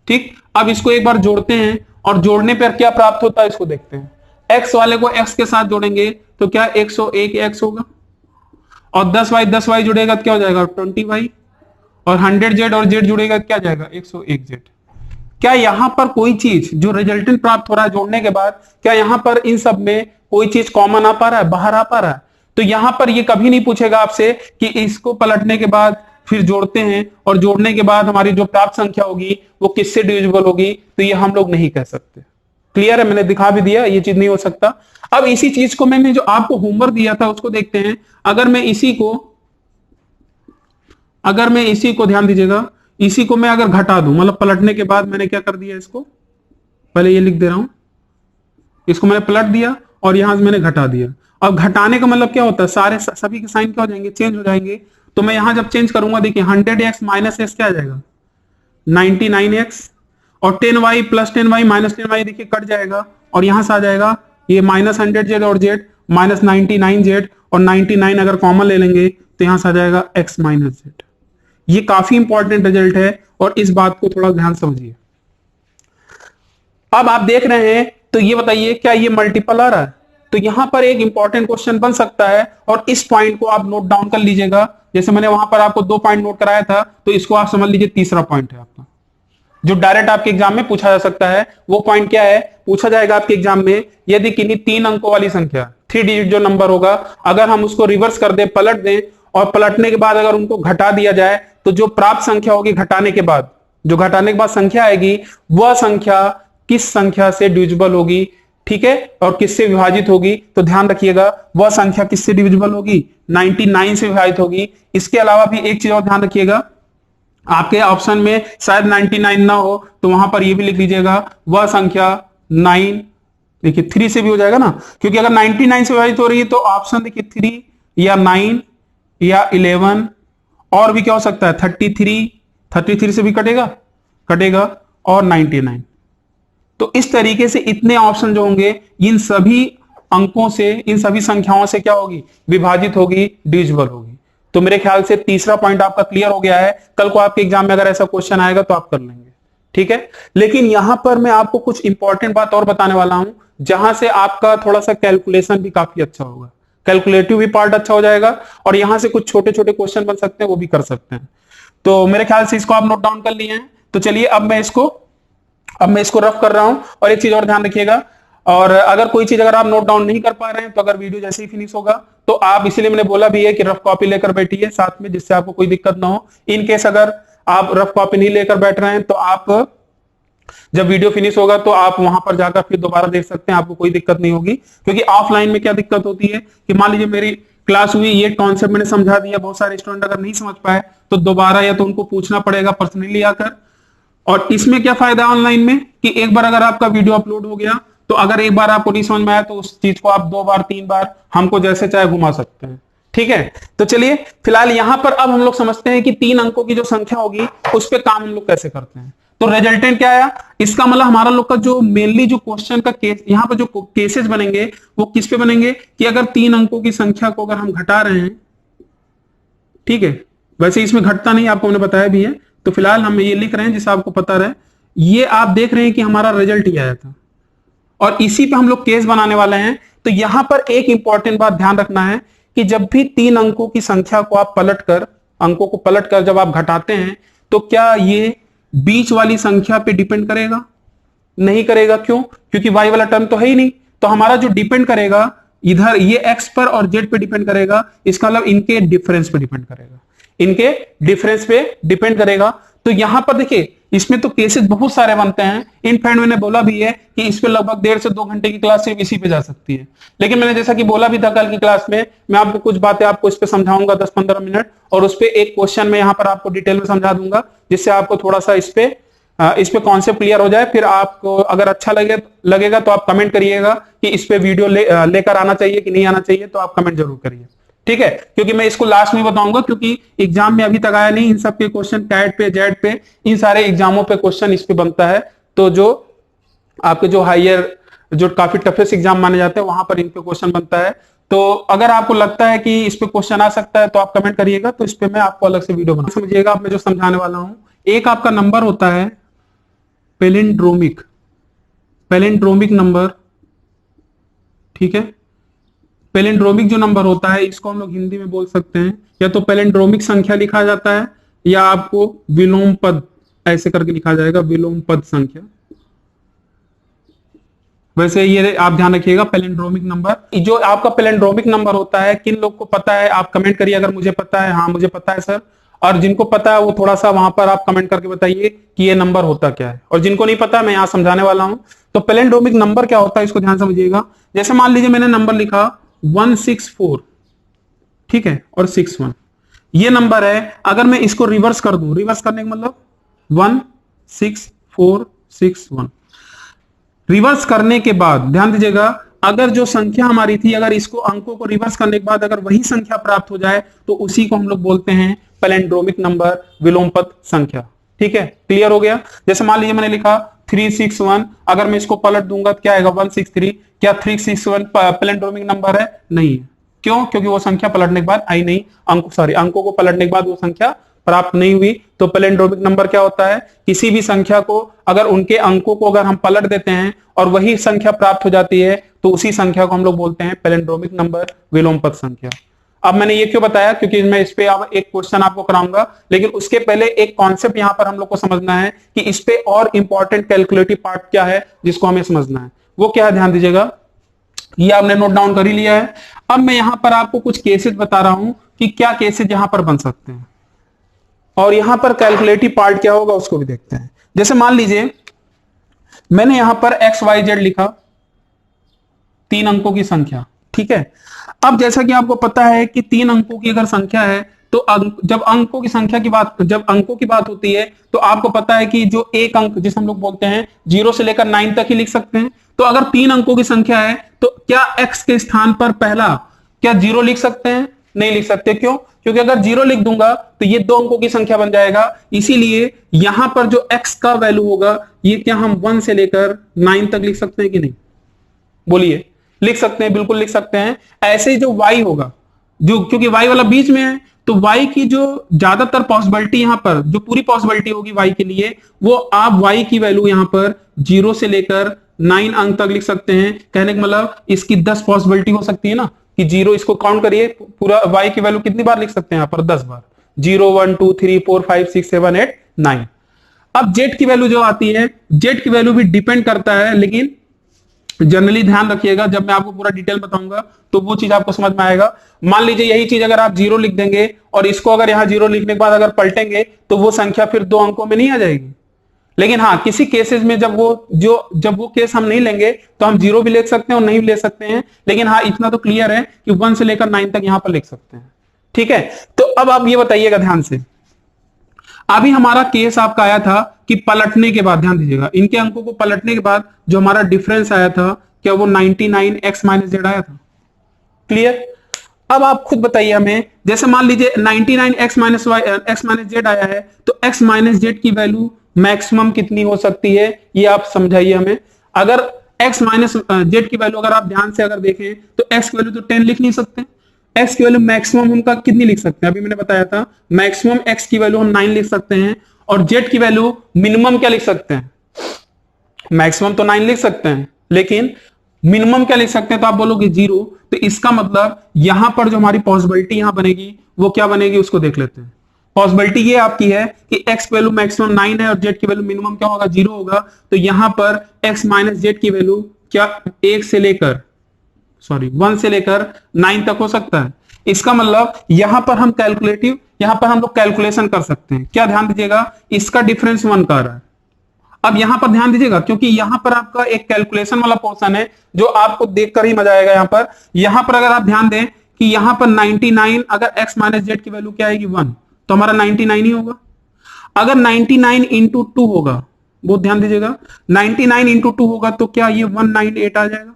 ठीक, अब इसको एक बार जोड़ते हैं और जोड़ने पर क्या प्राप्त होता है इसको देखते हैं। x वाले को x के साथ जोड़ेंगे तो क्या 101x होगा, और 10y जुड़ेगा तो क्या हो जाएगा 20y, और 100z और z जुड़ेगा तो क्या जाएगा 101z। क्या यहां पर कोई चीज जो रिजल्टेंट प्राप्त हो रहा है जोड़ने के बाद, क्या यहां पर इन सब में कोई चीज कॉमन आ पा रहा है, बाहर आ पा रहा है? तो यहां पर ये कभी नहीं पूछेगा आपसे कि इसको पलटने के बाद फिर जोड़ते हैं और जोड़ने के बाद हमारी जो प्राप्त संख्या होगी वो किससे डिविजिबल होगी, तो ये हम लोग नहीं कह सकते। क्लियर है, मैंने दिखा भी दिया, ये चीज नहीं हो सकता। अब इसी चीज को मैंने जो आपको होमवर्क दिया था उसको देखते हैं। अगर मैं इसी को ध्यान दीजिएगा, इसी को मैं अगर घटा दूं, मतलब पलटने के बाद मैंने क्या कर दिया, इसको पहले ये लिख दे रहा हूं, इसको मैंने पलट दिया और यहां से मैंने घटा दिया। अब घटाने का मतलब क्या होता है, सभी के साइन क्या हो जाएंगे, चेंज हो जाएंगे। तो मैं यहां जब चेंज करूंगा, देखिए 100x - x क्या आ जाएगा 99x, और 10y + 10y - 10y देखिए कट जाएगा, और यहां से आ जाएगा ये -100z और z -99z, और 99 अगर कॉमन ले लेंगे तो यहां से आ जाएगा x - z। ये काफी इंपॉर्टेंट रिजल्ट है और इस बात को थोड़ा ध्यान समझिए। अब आप देख रहे हैं, तो ये बताइए क्या ये मल्टीपल आ रहा है? तो यहां पर एक इंपॉर्टेंट क्वेश्चन बन सकता है, और इस पॉइंट को आप नोट डाउन कर लीजिएगा। जैसे मैंने वहां पर आपको 2 पॉइंट नोट कराया था, तो इसको आप समझ लीजिए तीसरा पॉइंट है आपका, जो डायरेक्ट आपके एग्जाम में पूछा जा सकता है। वो पॉइंट क्या है, पूछा जाएगा आपके एग्जाम में, यदि किन्हीं 3 अंकों वाली संख्या, 3 डिजिट जो नंबर होगा, अगर हम उसको रिवर्स कर दें, पलट दें, और पलटने के बाद अगर उनको घटा दिया जाए, तो जो प्राप्त संख्या होगी घटाने के बाद, जो घटाने के बाद संख्या आएगी, वह संख्या किस संख्या से डिविजिबल होगी, ठीक है, और किससे विभाजित होगी? तो ध्यान रखिएगा, वह संख्या किससे डिविजिबल होगी, 99 से विभाजित होगी। इसके अलावा भी एक चीज और ध्यान रखिएगा, आपके ऑप्शन में शायद 99 ना हो, तो वहां पर ये भी लिख लीजिएगा, वह संख्या 9, देखिए 3 से भी हो जाएगा ना, क्योंकि अगर 99 से विभाजित हो रही है तो ऑप्शन देखिए 3 या 9 या 11, और भी क्या हो सकता है 33 से भी कटेगा, और 99। तो इस तरीके से इतने ऑप्शन जो होंगे, इन सभी अंकों से, इन सभी संख्याओं से क्या होगी, विभाजित होगी, डिविजिबल होगी। तो मेरे ख्याल से तीसरा पॉइंट आपका क्लियर हो गया है। कल को आपके एग्जाम में अगर ऐसा क्वेश्चन आएगा तो आप कर लेंगे, ठीक है। लेकिन यहां पर मैं आपको कुछ इंपॉर्टेंट बात और बताने वाला हूं, जहां से आपका थोड़ा सा कैलकुलेशन भी काफी अच्छा होगा, कैलकुलेटिव भी पार्ट अच्छा हो जाएगा, और यहां से कुछ छोटे छोटे क्वेश्चन बन सकते हैं, वो भी कर सकते हैं। तो मेरे ख्याल से इसको आप नोट डाउन कर लिए हैं। तो चलिए अब मैं इसको रफ कर रहा हूं। और एक चीज और ध्यान रखिएगा, और अगर कोई चीज अगर आप नोट डाउन नहीं कर पा रहे हैं, तो अगर वीडियो जैसे ही फिनिश होगा तो आप, इसीलिए मैंने बोला भी है कि रफ कॉपी लेकर बैठिए साथ में, जिससे आपको कोई दिक्कत ना हो। इन केस अगर आप रफ कॉपी नहीं लेकर बैठ रहे हैं, तो आप जब वीडियो फिनिश होगा तो आप वहां पर जाकर फिर दोबारा देख सकते हैं, आपको कोई दिक्कत नहीं होगी। क्योंकि ऑफलाइन में क्या दिक्कत होती है कि मान लीजिए मेरी क्लास हुई, ये कॉन्सेप्ट मैंने समझा दिया, बहुत सारे स्टूडेंट अगर नहीं समझ पाए तो दोबारा या तो उनको पूछना पड़ेगा पर्सनली आकर। और इसमें क्या फायदा ऑनलाइन में कि एक बार अगर आपका वीडियो अपलोड हो गया, तो अगर एक बार आपको नहीं समझ में आया तो उस चीज को आप 2 बार 3 बार हमको जैसे चाहे घुमा सकते हैं, ठीक है। तो चलिए फिलहाल यहां पर अब हम लोग समझते हैं कि 3 अंकों की जो संख्या होगी उस पर काम हम लोग कैसे करते हैं। तो रिजल्टेंट क्या आया, इसका मतलब हमारा लोग का जो मेनली जो क्वेश्चन का केस यहाँ पर जो केसेस बनेंगे वो किस पे बनेंगे कि अगर 3 अंकों की संख्या को अगर हम घटा रहे हैं, ठीक है, वैसे इसमें घटता नहीं, आपको मैंने बताया भी है, तो फिलहाल हम ये लिख रहे हैं जिससे आपको पता रहे। ये आप देख रहे हैं कि हमारा रिजल्ट ही आया था और इसी पे हम लोग केस बनाने वाले हैं। तो यहां पर एक इंपॉर्टेंट बात ध्यान रखना है कि जब भी 3 अंकों की संख्या को आप अंकों को पलटकर जब आप घटाते हैं तो क्या ये बीच वाली संख्या पे डिपेंड करेगा? नहीं करेगा। क्यों? क्योंकि y वाला टर्म तो है ही नहीं। तो हमारा जो डिपेंड करेगा इधर ये x पर और z पे डिपेंड करेगा, इसका मतलब इनके डिफरेंस पे डिपेंड करेगा, इनके डिफरेंस पे डिपेंड करेगा। तो यहां पर देखिए इसमें तो केसेस बहुत सारे बनते हैं। इनफैक्ट मैंने बोला भी है कि इस पे लगभग 1.5 से 2 घंटे की क्लास सिर्फ इसी पे जा सकती है, लेकिन मैंने जैसा कि बोला भी था कल की क्लास में मैं आपको कुछ बातें आपको इस पे समझाऊंगा 10-15 मिनट, और उस पे एक क्वेश्चन में यहाँ पर आपको डिटेल में समझा दूंगा जिससे आपको थोड़ा सा इस पे कॉन्सेप्ट क्लियर हो जाए। फिर आपको अगर अच्छा लगेगा तो आप कमेंट करिएगा कि इस पे वीडियो लेकर आना चाहिए कि नहीं आना चाहिए, तो आप कमेंट जरूर करिए, ठीक है, क्योंकि मैं इसको लास्ट में बताऊंगा, क्योंकि एग्जाम में अभी तक आया नहीं। इन सब के क्वेश्चन कैट पे, जेड पे, इन सारे एग्जामों पे क्वेश्चन इस पे बनता है। तो जो आपके जो हायर जो काफी टफेस्ट एग्जाम माने जाते हैं वहां पर इन पे क्वेश्चन बनता है। तो अगर आपको लगता है कि इस पे क्वेश्चन आ सकता है तो आप कमेंट करिएगा, तो इस पे मैं आपको अलग से वीडियो बना समझिएगा। आप मैं जो समझाने वाला हूं, एक आपका नंबर होता है पैलिंड्रोमिक नंबर, ठीक है। पैलिंड्रोमिक जो नंबर होता है इसको हम लोग हिंदी में बोल सकते हैं या तो पैलिंड्रोमिक संख्या लिखा जाता है या आपको विलोम पद ऐसे करके लिखा जाएगा, विलोम पद संख्या। वैसे ये आप ध्यान रखिएगा पैलिंड्रोमिक नंबर, जो आपका पैलिंड्रोमिक नंबर होता है किन लोग को पता है आप कमेंट करिए। अगर मुझे पता है, हाँ मुझे पता है सर, और जिनको पता है वो थोड़ा सा वहां पर आप कमेंट करके बताइए कि ये नंबर होता क्या है, और जिनको नहीं पता मैं यहां समझाने वाला हूं। तो पैलिंड्रोमिक नंबर क्या होता है इसको ध्यान समझिएगा। जैसे मान लीजिए मैंने नंबर लिखा 164, ठीक है, और 61, ये नंबर है। अगर मैं इसको रिवर्स कर दूं, रिवर्स करने का मतलब 16461, रिवर्स करने के बाद ध्यान दीजिएगा अगर जो संख्या हमारी थी, अगर इसको अंकों को रिवर्स करने के बाद अगर वही संख्या प्राप्त हो जाए तो उसी को हम लोग बोलते हैं पैलिंड्रोमिक नंबर, विलोमपद संख्या, ठीक है। क्लियर हो गया। जैसे मान लीजिए मैंने लिखा 361, अगर मैं इसको पलट दूंगा तो क्या आएगा 163। क्या 361 पैलिंड्रोमिक नंबर है? नहीं है। क्यों? क्योंकि वो संख्या पलटने के बाद आई नहीं, अंकों को पलटने के बाद वो संख्या प्राप्त नहीं हुई। तो पैलिंड्रोमिक नंबर क्या होता है? किसी भी संख्या को अगर उनके अंकों को अगर हम पलट देते हैं और वही संख्या प्राप्त हो जाती है तो उसी संख्या को हम लोग बोलते हैं पैलिंड्रोमिक नंबर, विलोमपद संख्या। अब मैंने ये क्यों बताया? क्योंकि मैं इस पे अब एक क्वेश्चन आपको कराऊंगा, लेकिन उसके पहले एक कॉन्सेप्ट यहां पर हम लोग को समझना है कि इस पे और इंपॉर्टेंट कैलकुलेटिव पार्ट क्या है जिसको हमें समझना है। वो क्या है ध्यान दीजिएगा, ये आपने नोट डाउन कर ही लिया है। अब मैं यहां पर आपको कुछ केसेस बता रहा हूं कि क्या केसेस यहां पर बन सकते हैं और यहां पर कैलकुलेटिव पार्ट क्या होगा उसको भी देखते हैं। जैसे मान लीजिए मैंने यहां पर XYZ लिखा, 3 अंकों की संख्या, ठीक है। अब जैसा कि आपको पता है कि 3 अंकों की अगर संख्या है तो जब अंकों की बात होती है तो आपको पता है कि जो एक अंक जिसे हम लोग बोलते हैं 0 से लेकर 9 तक ही लिख सकते हैं। तो अगर 3 अंकों की संख्या है तो क्या x के स्थान पर पहला क्या 0 लिख सकते हैं? नहीं लिख सकते। क्यों? क्योंकि अगर 0 लिख दूंगा तो ये 2 अंकों की संख्या बन जाएगा। इसीलिए यहां पर जो x का वैल्यू होगा ये क्या हम 1 से लेकर 9 तक लिख सकते हैं कि नहीं? बोलिए। लिख सकते हैं, बिल्कुल लिख सकते हैं। ऐसे ही जो y होगा, जो क्योंकि y वाला बीच में है तो y की जो ज्यादातर पॉसिबिलिटी यहां पर जो पूरी पॉसिबिलिटी होगी y के लिए, वो आप y की वैल्यू यहां पर 0 से लेकर 9 अंक तक लिख सकते हैं। कहने का मतलब इसकी 10 पॉसिबिलिटी हो सकती है ना कि 0, इसको काउंट करिए, पूरा y की वैल्यू कितनी बार लिख सकते हैं यहां पर? 10 बार। 0 1 2 3 4 5 6 7 8 9। अब z की वैल्यू जो आती है, z की वैल्यू भी डिपेंड करता है, लेकिन जनरली ध्यान रखिएगा जब मैं आपको पूरा डिटेल बताऊंगा तो वो चीज आपको समझ में आएगा। मान लीजिए यही चीज अगर आप 0 लिख देंगे और इसको अगर यहां 0 लिखने के बाद अगर पलटेंगे तो वो संख्या फिर 2 अंकों में नहीं आ जाएगी। लेकिन हाँ, किसी केसेस में जब वो केस हम नहीं लेंगे तो हम 0 भी लिख सकते हैं और नहीं भी ले सकते हैं। लेकिन हाँ, इतना तो क्लियर है कि 1 से लेकर 9 तक यहां पर लिख सकते हैं, ठीक है। तो अब आप ये बताइएगा ध्यान से, अभी हमारा केस आपका आया था कि पलटने के बाद, ध्यान दीजिएगा, इनके अंकों को पलटने के बाद जो हमारा डिफरेंस आया था क्या वो 99x - z आया था? क्लियर। अब आप खुद बताइए हमें, जैसे मान लीजिए 99x - z आया है तो x - z की वैल्यू मैक्सिमम कितनी हो सकती है ये आप समझाइए हमें। अगर x माइनस जेड की वैल्यू अगर आप ध्यान से अगर देखें तो x की वैल्यू तो 10 लिख नहीं सकते। x की वैल्यू मैक्सिमम हम का कितनी लिख सकते हैं, अभी मैंने बताया था मैक्सिमम x की वैल्यू हम 9 लिख सकते हैं। और z की वैल्यू मिनिमम क्या लिख सकते हैं, मैक्सिमम तो 9 लिख सकते हैं लेकिन मिनिमम क्या लिख सकते हैं, तो आप बोलोगे 0। तो इसका मतलब यहां पर जो हमारी पॉसिबिलिटी यहां बनेगी वो क्या बनेगी उसको देख लेते हैं। पॉसिबिलिटी ये आपकी है कि x वैल्यू मैक्सिमम 9 है और z की वैल्यू मिनिमम क्या होगा 0 होगा। तो यहां पर x माइनस जेड की वैल्यू क्या 1 से लेकर 1 से लेकर 9 तक हो सकता है। इसका मतलब यहां पर हम लोग कैलकुलेशन कर सकते हैं। क्या ध्यान दीजिएगा, इसका डिफरेंस 1 का आ रहा है। अब यहां पर ध्यान दीजिएगा क्योंकि यहां पर आपका एक कैलकुलेशन वाला पोर्शन है जो आपको देखकर ही मजा आएगा। यहां पर अगर आप ध्यान दें कि यहां पर 99 अगर x माइनस जेड की वैल्यू क्या आएगी 1, तो हमारा 99 ही होगा। अगर 99 इंटू 2 होगा, बहुत ध्यान दीजिएगा, 99 इंटू 2 होगा तो क्या ये 198 आ जाएगा।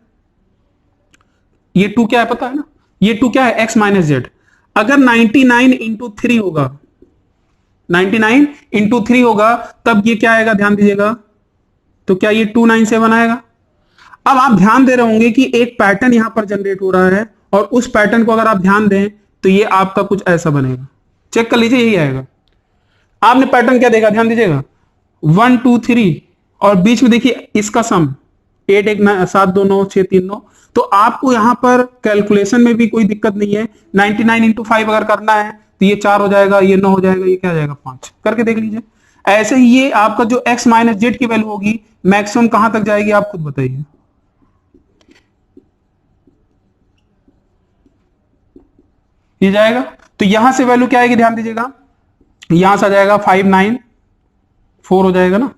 ये 2 क्या है पता है ना, ये 2 क्या है x माइनस जेड। अगर 99 इंटू 3 होगा, 99 इंटू 3 होगा तब ये क्या आएगा ध्यान दीजिएगा, तो क्या ये 297 आएगा। अब आप ध्यान दे रहे होंगे कि एक पैटर्न यहां पर जनरेट हो रहा है और उस पैटर्न को अगर आप ध्यान दें तो ये आपका कुछ ऐसा बनेगा। चेक कर लीजिए, यही आएगा। आपने पैटर्न क्या देखा ध्यान दीजिएगा, 1 2 3 और बीच में देखिए इसका सम 8 1 7 2 9 6 3 9। तो आपको यहां पर कैलकुलेशन में भी कोई दिक्कत नहीं है। 99 इंटू 5 अगर करना है तो ये 4 हो जाएगा, ये 9 हो जाएगा, ये क्या हो जाएगा 5, करके देख लीजिए। ऐसे ही ये आपका जो x माइनस जेड की वैल्यू होगी मैक्सिमम कहां तक जाएगी आप खुद बताइए। ये जाएगा तो यहां से वैल्यू क्या आएगी ध्यान दीजिएगा, यहां से आ जाएगा 594 हो जाएगा ना,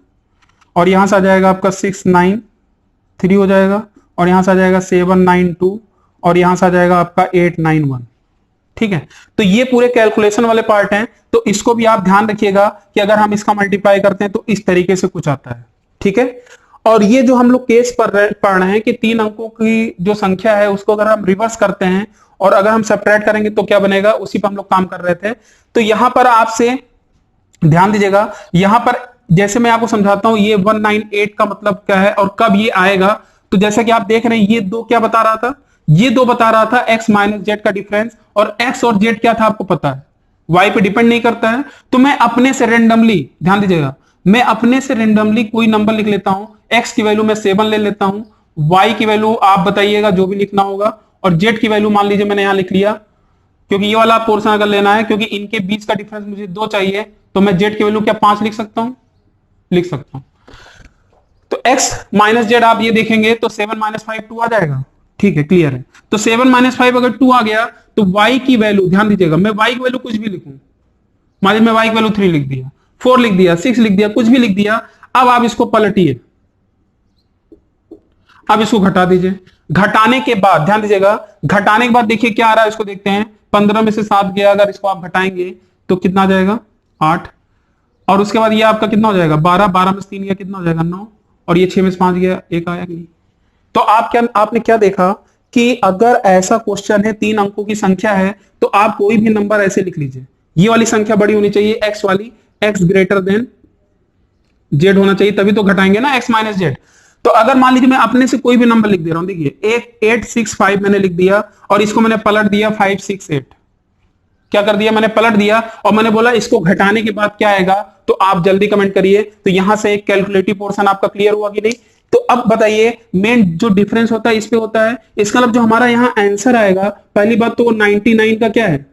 और यहां से आ जाएगा आपका 693 हो जाएगा, और यहां से आ जाएगा 792 और यहां से आ जाएगा आपका 891। ठीक है, तो ये पूरे कैलकुलेशन वाले पार्ट हैं। तो इसको भी आप ध्यान रखिएगा कि अगर हम इसका मल्टीप्लाई करते हैं तो इस तरीके से कुछ आता है। ठीक है, और ये जो हम लोग केस पढ़ रहे हैं कि 3 अंकों की जो संख्या है उसको अगर हम रिवर्स करते हैं और अगर हम सेपरेट करेंगे तो क्या बनेगा, उसी पर हम लोग काम कर रहे थे। तो यहां पर आपसे ध्यान दीजिएगा, यहां पर जैसे मैं आपको समझाता हूं ये 198 का मतलब क्या है और कब ये आएगा। तो जैसा कि आप देख रहे हैं ये 2 क्या बता रहा था, ये 2 बता रहा था x माइनस जेड का डिफरेंस, और x और z क्या था आपको पता है, y पे डिपेंड नहीं करता है। तो मैं अपने से रेंडमली, ध्यान दीजिएगा, मैं अपने से रेंडमली कोई नंबर लिख लेता हूं। x की वैल्यू मैं 7 ले लेता हूं, y की वैल्यू आप बताइएगा जो भी लिखना होगा, और z की वैल्यू मान लीजिए मैंने यहां लिख लिया, क्योंकि ये वाला पोर्शन अगर लेना है, क्योंकि इनके बीच का डिफरेंस मुझे 2 चाहिए, तो मैं z की वैल्यू क्या 5 लिख सकता हूं, लिख सकता हूं। तो x माइनस जेड आप ये देखेंगे तो 7 माइनस 5 2 आ जाएगा। ठीक है, क्लियर है। तो 7 माइनस 5 अगर 2 आ गया तो y की वैल्यू ध्यान दीजिएगा, मैं y की वैल्यू कुछ भी लिखूं, मान लीजिए मैं y की वैल्यू 3 लिख दिया, 4 लिख दिया, 6 लिख दिया, कुछ भी लिख दिया। अब आप इसको पलटिए, अब इसको घटा दीजिए। घटाने के बाद ध्यान दीजिएगा, घटाने के बाद देखिए क्या आ रहा है, इसको देखते हैं। 15 में से 7 गया, अगर इसको आप घटाएंगे तो कितना आ जाएगा 8, और उसके बाद ये आपका कितना हो जाएगा 12, 12 में से 3 गया कितना हो जाएगा 9, और ये 6 में से 5 गया 1 आया कि नहीं। तो आपने क्या देखा कि अगर ऐसा क्वेश्चन है 3 अंकों की संख्या है तो आप कोई भी नंबर ऐसे लिख लीजिए, ये वाली संख्या बड़ी होनी चाहिए x वाली, x ग्रेटर देन z होना चाहिए, तभी तो घटाएंगे ना x माइनस जेड। तो अगर मान लीजिए मैं अपने से कोई भी नंबर लिख दे रहा हूं, देखिए 865 मैंने लिख दिया और इसको मैंने पलट दिया 568, क्या कर दिया मैंने पलट दिया, और मैंने बोला इसको घटाने के बाद क्या आएगा, तो आप जल्दी कमेंट करिए। तो यहां से एक कैलकुलेटिव पोर्शन आपका क्लियर हुआ कि नहीं। तो अब बताइए मेन जो डिफरेंस होता है इस पे होता है, इसका मतलब जो हमारा यहां आंसर आएगा, पहली बात तो 99 का क्या है,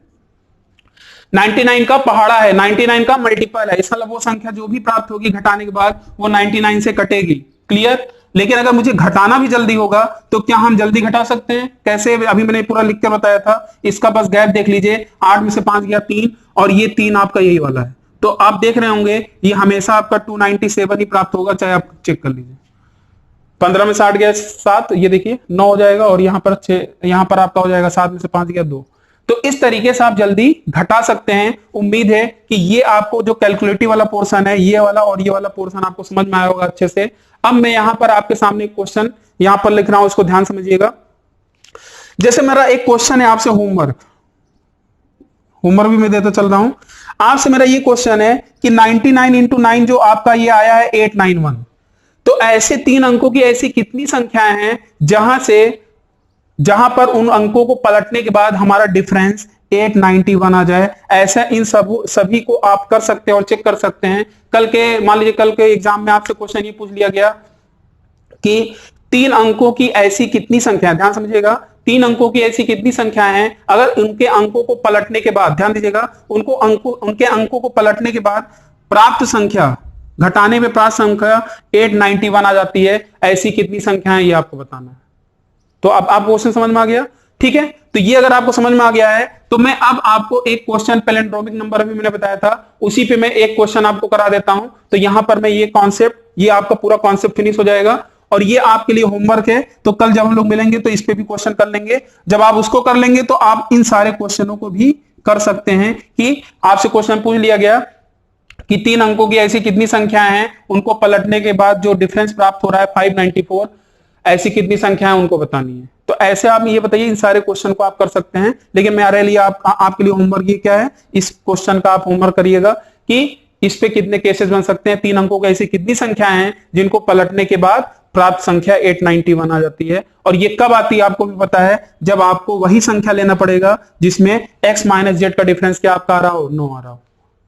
99 का पहाड़ा है, 99 का मल्टीपल है, इसका मतलब वो संख्या जो भी प्राप्त होगी घटाने के बाद वो 99 से कटेगी। क्लियर। लेकिन अगर मुझे घटाना भी जल्दी होगा तो क्या हम जल्दी घटा सकते हैं, कैसे, अभी मैंने पूरा लिख कर बताया था। इसका बस गैप देख लीजिए, 8 में से 5 गया 3, और ये 3 आपका यही वाला है। तो आप देख रहे होंगे ये हमेशा आपका 297 ही प्राप्त होगा, चाहे आप चेक कर लीजिए। 15 में 60 गया 7, ये देखिए 9 हो जाएगा, और यहां पर 6, यहां पर आपका हो जाएगा 7 में से 5 गया 2। तो इस तरीके से आप जल्दी घटा सकते हैं। उम्मीद है कि ये आपको जो कैलकुलेटिव वाला पोर्शन है, ये वाला और ये वाला पोर्शन आपको समझ में आया होगा अच्छे से। अब मैं यहां पर आपके सामने एक क्वेश्चन यहां पर लिख रहा हूं, इसको ध्यान समझिएगा। जैसे मेरा एक क्वेश्चन है आपसे, होमवर्क भी मैं देता चल रहा हूं। आपसे मेरा ये क्वेश्चन है कि 99 इंटू 9 जो आपका ये आया है 891, तो ऐसे 3 अंकों की ऐसी कितनी संख्याएं हैं जहां पर उन अंकों को पलटने के बाद हमारा डिफरेंस 891 आ जाए। ऐसा इन सभी को आप कर सकते हैं और चेक कर सकते हैं। मान लीजिए कल के एग्जाम में आपसे क्वेश्चन ये पूछ लिया गया कि 3 अंकों की ऐसी कितनी संख्या, ध्यान समझिएगा, 3 अंकों की ऐसी कितनी संख्याएं हैं अगर उनके अंकों को पलटने के बाद, ध्यान दीजिएगा, उनके अंकों को पलटने के बाद प्राप्त संख्या घटाने में प्राप्त संख्या 891 आ जाती है। ऐसी कितनी संख्या है ये आपको बताना है। तो अब आप क्वेश्चन समझ में आ गया, ठीक है। तो ये अगर आपको समझ में आ गया है तो मैं अब आपको एक क्वेश्चन पैलिंड्रोमिक नंबर अभी मैंने बताया था, उसी पे मैं एक क्वेश्चन आपको करा देता हूं। तो यहां पर मैं ये कॉन्सेप्ट, ये आपका पूरा कॉन्सेप्ट फिनिश हो जाएगा और ये आपके लिए होमवर्क है। तो कल जब हम लोग मिलेंगे तो इस पे भी क्वेश्चन कर लेंगे। जब आप उसको कर लेंगे तो आप इन सारे क्वेश्चनों को भी कर सकते हैं कि आपसे क्वेश्चन पूछ लिया गया कि 3 अंकों की ऐसी कितनी संख्याएं हैं उनको पलटने के बाद जो डिफरेंस प्राप्त हो रहा है 594, ऐसी कितनी संख्या है उनको बतानी है। तो ऐसे आप ये बताइए, इन सारे क्वेश्चन को आप कर सकते हैं। लेकिन मेरे लिए आपके लिए होमवर्क ये क्या है, इस क्वेश्चन का आप होमवर्क करिएगा कि इस पे कितने केसेस बन सकते हैं, 3 अंकों की ऐसी कितनी संख्या हैं जिनको पलटने के बाद प्राप्त संख्या 891 आ जाती है। और ये कब आती है आपको भी पता है, जब आपको वही संख्या लेना पड़ेगा जिसमें x माइनस जेड का डिफरेंस क्या आपका आ रहा हो, 9 आ रहा हो।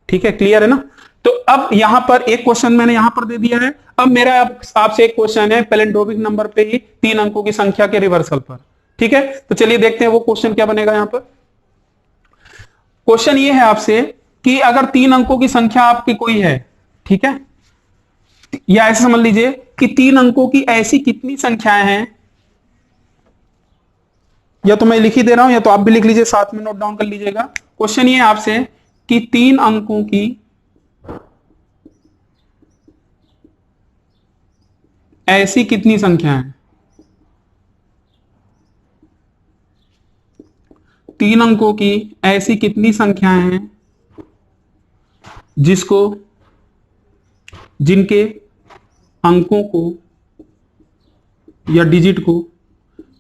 ठीक है, क्लियर है ना। तो अब यहां पर एक क्वेश्चन मैंने यहां पर दे दिया है। अब मेरा आपसे एक क्वेश्चन है पैलिंड्रोमिक नंबर पे ही 3 अंकों की संख्या के रिवर्सल पर। ठीक है, तो चलिए देखते हैं वो क्वेश्चन क्या बनेगा। यहां पर क्वेश्चन ये है आपसे कि अगर 3 अंकों की संख्या आपकी कोई है, ठीक है, या ऐसे समझ लीजिए कि 3 अंकों की ऐसी कितनी संख्याएं हैं, या तो मैं लिख ही दे रहा हूं या तो आप भी लिख लीजिए, साथ में नोट डाउन कर लीजिएगा। क्वेश्चन ये है आपसे कि 3 अंकों की ऐसी कितनी संख्या है, 3 अंकों की ऐसी कितनी संख्याएं हैं जिनके अंकों को या डिजिट को,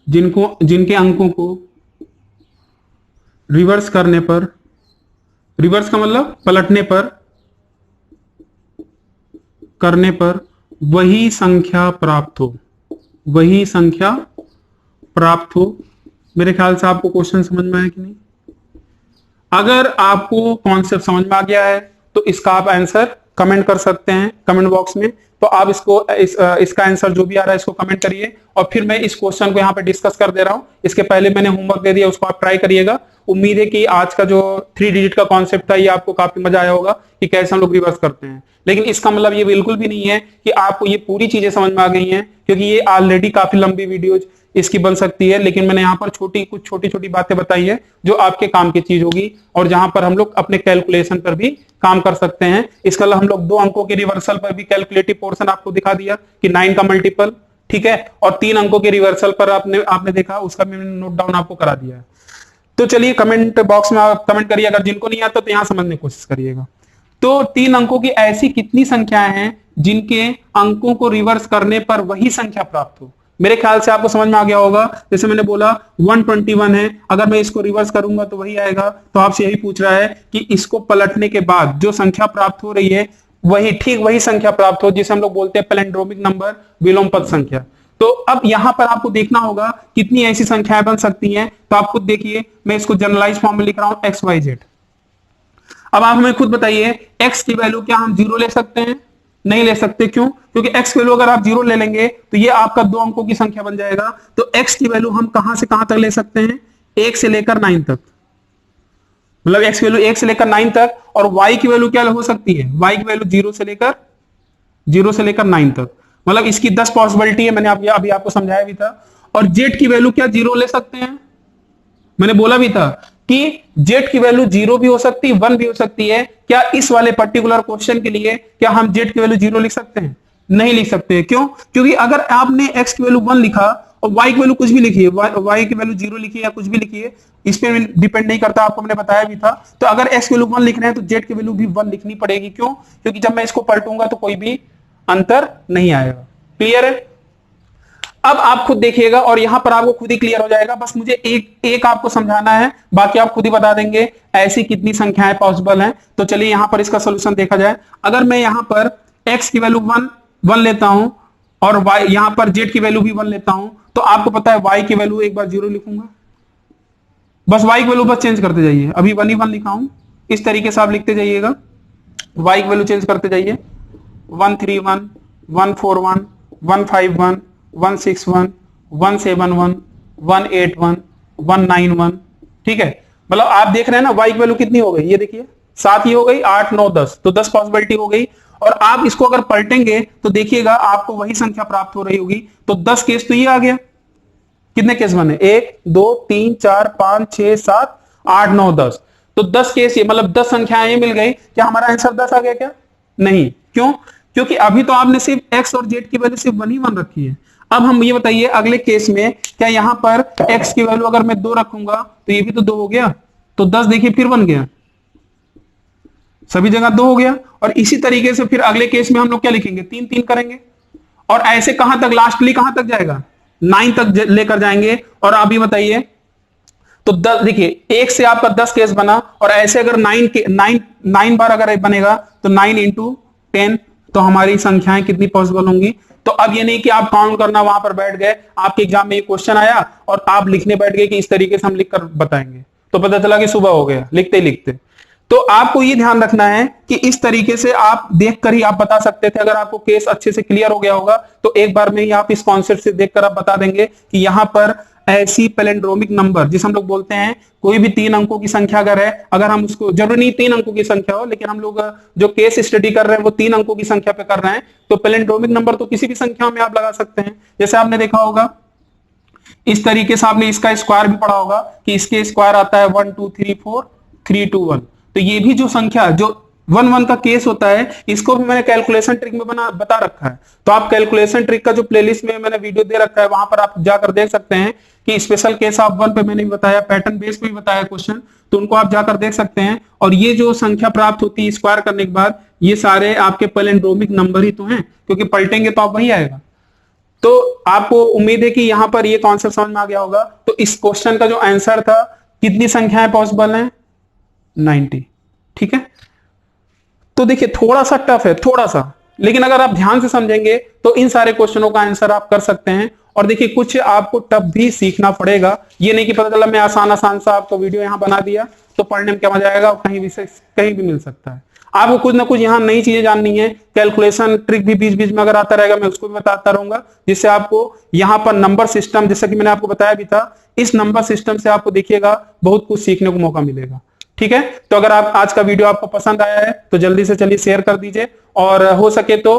जिनके अंकों को रिवर्स करने पर, रिवर्स का मतलब पलटने पर, करने पर वही संख्या प्राप्त हो, वही संख्या प्राप्त हो। मेरे ख्याल से आपको क्वेश्चन समझ में आया कि नहीं? अगर आपको कॉन्सेप्ट समझ में आ गया है तो इसका आप आंसर कमेंट कर सकते हैं कमेंट बॉक्स में। तो आप इसका आंसर जो भी आ रहा है इसको कमेंट करिए। और फिर मैं इस क्वेश्चन को यहाँ पे डिस्कस कर दे रहा हूँ। इसके पहले मैंने होमवर्क दे दिया, उसको आप ट्राई करिएगा। उम्मीद है कि आज का जो 3 डिजिट का कॉन्सेप्ट था ये आपको काफी मजा आया होगा कि कैसे हम लोग रिवर्स करते हैं। लेकिन इसका मतलब ये बिल्कुल भी नहीं है कि आपको ये पूरी चीजें समझ में आ गई हैं, क्योंकि ये ऑलरेडी काफी लंबी वीडियोज इसकी बन सकती है। लेकिन मैंने यहाँ पर कुछ छोटी छोटी बातें बताई है जो आपके काम की चीज होगी और जहां पर हम लोग अपने कैलकुलेशन पर भी काम कर सकते हैं। इसके अलावा हम लोग 2 अंकों के रिवर्सल पर भी कैलकुलेटिव पोर्शन आपको दिखा दिया कि 9 का मल्टीपल, ठीक है, और 3 अंकों के रिवर्सल पर आपने देखा, उसका भी मैंने नोट डाउन आपको करा दिया है। तो चलिए कमेंट बॉक्स में आप कमेंट करिए, अगर जिनको नहीं आता तो यहां समझने की कोशिश करिएगा। तो 3 अंकों की ऐसी कितनी संख्याएं हैं जिनके अंकों को रिवर्स करने पर वही संख्या प्राप्त हो। मेरे ख्याल से आपको समझ में आ गया होगा। जैसे मैंने बोला 121 है, अगर मैं इसको रिवर्स करूंगा तो वही आएगा। तो आपसे यही पूछ रहा है कि इसको पलटने के बाद जो संख्या प्राप्त हो रही है वही, ठीक वही संख्या प्राप्त हो जिसे हम लोग बोलते हैं पैलिंड्रोमिक नंबर, विलोम पद संख्या। तो अब यहां पर आपको देखना होगा कितनी ऐसी संख्याएं बन सकती हैं। तो आप खुद देखिए, मैं इसको जनरलाइज फॉर्म में लिख रहा हूं XYZ। अब आप हमें खुद बताइए, x की वैल्यू क्या हम 0 ले सकते हैं? नहीं ले सकते। क्यों? क्योंकि x की वैल्यू अगर आप 0 ले लेंगे तो ये आपका 2 अंकों की संख्या बन जाएगा। तो x की वैल्यू हम कहां से कहां तक ले सकते हैं? 1 से लेकर 9 तक, मतलब x की वैल्यू 1 से लेकर 9 तक। और y की वैल्यू क्या हो सकती है? y की वैल्यू 0 से लेकर 9 तक, मतलब इसकी 10 पॉसिबिलिटी है। मैंने अभी आपको समझाया भी था। और z की वैल्यू क्या 0 ले सकते हैं? मैंने बोला भी था कि z की वैल्यू 0 भी हो सकती है, 1 भी हो सकती है। क्या इस वाले पर्टिकुलर क्वेश्चन के लिए क्या हम z की वैल्यू 0 लिख सकते हैं? नहीं लिख सकते। क्यों? क्योंकि अगर आपने x की वैल्यू 1 लिखा और y की वैल्यू कुछ भी लिखी है, y की वैल्यू 0 लिखी है या कुछ भी लिखी है, इस पे डिपेंड नहीं करता, आपको मैंने बताया भी था। तो अगर x की वैल्यू 1 लिख रहे हैं तो z की वैल्यू भी 1 लिखनी पड़ेगी। क्यों? क्योंकि जब मैं इसको पलटूंगा तो कोई भी अंतर नहीं आएगा। क्लियर है? अब आप खुद देखिएगा और यहां पर आपको खुद ही क्लियर हो जाएगा। बस मुझे एक आपको समझाना है, बाकी आप खुद ही बता देंगे ऐसी कितनी संख्याएं पॉसिबल हैं। तो चलिए यहां पर इसका सोल्यूशन देखा जाए। अगर मैं यहां पर x की वैल्यू 1 लेता हूं और y यहां पर z की वैल्यू भी 1 लेता हूं, तो आपको पता है y की वैल्यू एक बार 0 लिखूंगा, बस y की वैल्यू बस चेंज करते जाइए। अभी 1 ही 1 लिखा हूं, इस तरीके से आप लिखते जाइएगा, y की वैल्यू चेंज करते जाइए। 131 141 151 161 171 181 191, ठीक है। मतलब आप देख रहे हैं ना y की वैल्यू कितनी हो गई, ये देखिए 7 ही हो गई, 8 9 10, तो 10 पॉसिबिलिटी हो गई। और आप इसको अगर पलटेंगे तो देखिएगा आपको वही संख्या प्राप्त हो रही होगी। तो 10 केस तो ये आ गया। कितने केस बने, 1 2 3 4 5 6 7 8 9 10, तो 10 केस, ये मतलब 10 संख्याएं मिल गई। क्या हमारा आंसर 10 आ गया क्या? नहीं। क्यों? क्योंकि अभी तो आपने सिर्फ x और z की वैल्यू सिर्फ 1 ही 1 रखी है। अब हम ये बताइए अगले केस में, क्या यहां पर x की वैल्यू अगर मैं 2 रखूंगा तो ये भी तो 2 हो गया, तो 10 देखिए फिर बन गया, सभी जगह 2 हो गया। और इसी तरीके से फिर अगले केस में हम लोग क्या लिखेंगे, 3 3 करेंगे, और ऐसे कहां तक, लास्टली कहां तक जाएगा, 9 तक लेकर जाएंगे। और आप ये बताइए, तो 10 देखिए, एक से आपका 10 केस बना, और ऐसे अगर 9 बार अगर बनेगा तो 9 इंटू 10, तो हमारी संख्याएं कितनी पॉसिबल होंगी। तो अब ये नहीं कि आप काउंट करना वहां पर बैठ गए, आपके एग्जाम में ये क्वेश्चन आया और आप लिखने बैठ गए कि इस तरीके से हम लिख कर बताएंगे, तो पता चला कि सुबह हो गया लिखते ही लिखते। तो आपको ये ध्यान रखना है कि इस तरीके से आप देखकर ही आप बता सकते थे। अगर आपको केस अच्छे से क्लियर हो गया होगा तो एक बार में ही आप इस कॉन्सेप्ट से देखकर आप बता देंगे कि यहां पर ऐसी पैलिंड्रोमिक नंबर, जिसे हम लोग बोलते हैं कोई भी 3 अंकों की संख्या अगर है, अगर हम उसको, जरूरी नहीं 3 अंकों की संख्या हो, लेकिन हम लोग जो केस स्टडी कर रहे हैं वो 3 अंकों की संख्या पे कर रहे हैं, तो पैलिंड्रोमिक नंबर तो किसी भी संख्या में आप लगा सकते हैं। जैसे आपने देखा होगा, इस तरीके से आपने इसका स्क्वायर भी पढ़ा होगा कि इसके स्क्वायर आता है 1 2 3 4 3 2 1। तो ये भी जो संख्या जो 1 1 का केस होता है, इसको भी मैंने कैलकुलेशन ट्रिक में बता रखा है। तो आप कैलकुलेशन ट्रिक का जो प्लेलिस्ट में मैंने वीडियो दे रखा है, वहां पर आप जाकर देख सकते हैं कि स्पेशल केस ऑफ 1 पे मैंने भी बताया, पैटर्न बेस पे भी बताया क्वेश्चन, तो उनको आप जाकर देख सकते हैं। और ये जो संख्या प्राप्त होती है स्क्वायर करने के बाद, ये सारे आपके पैलिंड्रोमिक नंबर ही तो हैं, क्योंकि पलटेंगे तो आप वही आएगा। तो आपको उम्मीद है कि यहां पर ये कॉन्सेप्ट समझ में आ गया होगा। तो इस क्वेश्चन का जो आंसर था, कितनी संख्याएं पॉसिबल हैं, 90, ठीक है। तो देखिए थोड़ा सा टफ है, थोड़ा सा, लेकिन अगर आप ध्यान से समझेंगे तो इन सारे क्वेश्चनों का आंसर आप कर सकते हैं। और देखिए कुछ आपको टफ भी सीखना पड़ेगा, ये नहीं कि पता चला मैं आसान आसान सा आपको वीडियो यहां बना दिया तो पढ़ने में क्या मजा आएगा, कहीं भी मिल सकता है। आपको कुछ ना कुछ यहाँ नई चीजें जाननी है, कैलकुलेशन ट्रिक भी बीच बीच में अगर आता रहेगा मैं उसको भी बताता रहूंगा, जिससे आपको यहाँ पर नंबर सिस्टम, जैसा कि मैंने आपको बताया भी था, इस नंबर सिस्टम से आपको देखिएगा बहुत कुछ सीखने को मौका मिलेगा, ठीक है। तो अगर आप आज का वीडियो आपको पसंद आया है तो जल्दी से चलिए शेयर कर दीजिए, और हो सके तो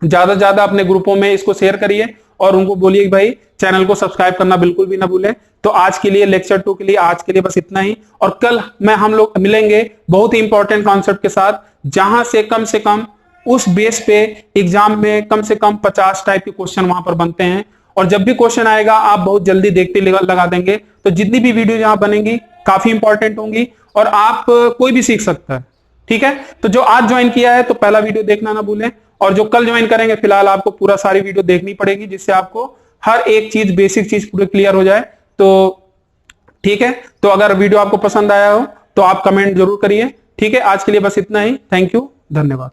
ज्यादा से ज्यादा अपने ग्रुपों में इसको शेयर करिए, और उनको बोलिए भाई चैनल को सब्सक्राइब करना बिल्कुल भी ना भूलें। तो आज के लिए लेक्चर 2 के लिए आज के लिए बस इतना ही, और कल मैं हम लोग मिलेंगे बहुत ही इंपॉर्टेंट कॉन्सेप्ट के साथ, जहां से कम उस बेस पे एग्जाम में कम से कम 50 टाइप के क्वेश्चन वहां पर बनते हैं। और जब भी क्वेश्चन आएगा आप बहुत जल्दी देखते लगा देंगे। तो जितनी भी वीडियो यहाँ बनेंगी काफी इंपॉर्टेंट होंगी, और आप कोई भी सीख सकता है, ठीक है। तो जो आज ज्वाइन किया है तो पहला वीडियो देखना ना भूलें, और जो कल ज्वाइन करेंगे फिलहाल आपको पूरा सारी वीडियो देखनी पड़ेगी, जिससे आपको हर एक चीज, बेसिक चीज पूरी क्लियर हो जाए। तो ठीक है, तो अगर वीडियो आपको पसंद आया हो तो आप कमेंट जरूर करिए, ठीक है। आज के लिए बस इतना ही, थैंक यू, धन्यवाद।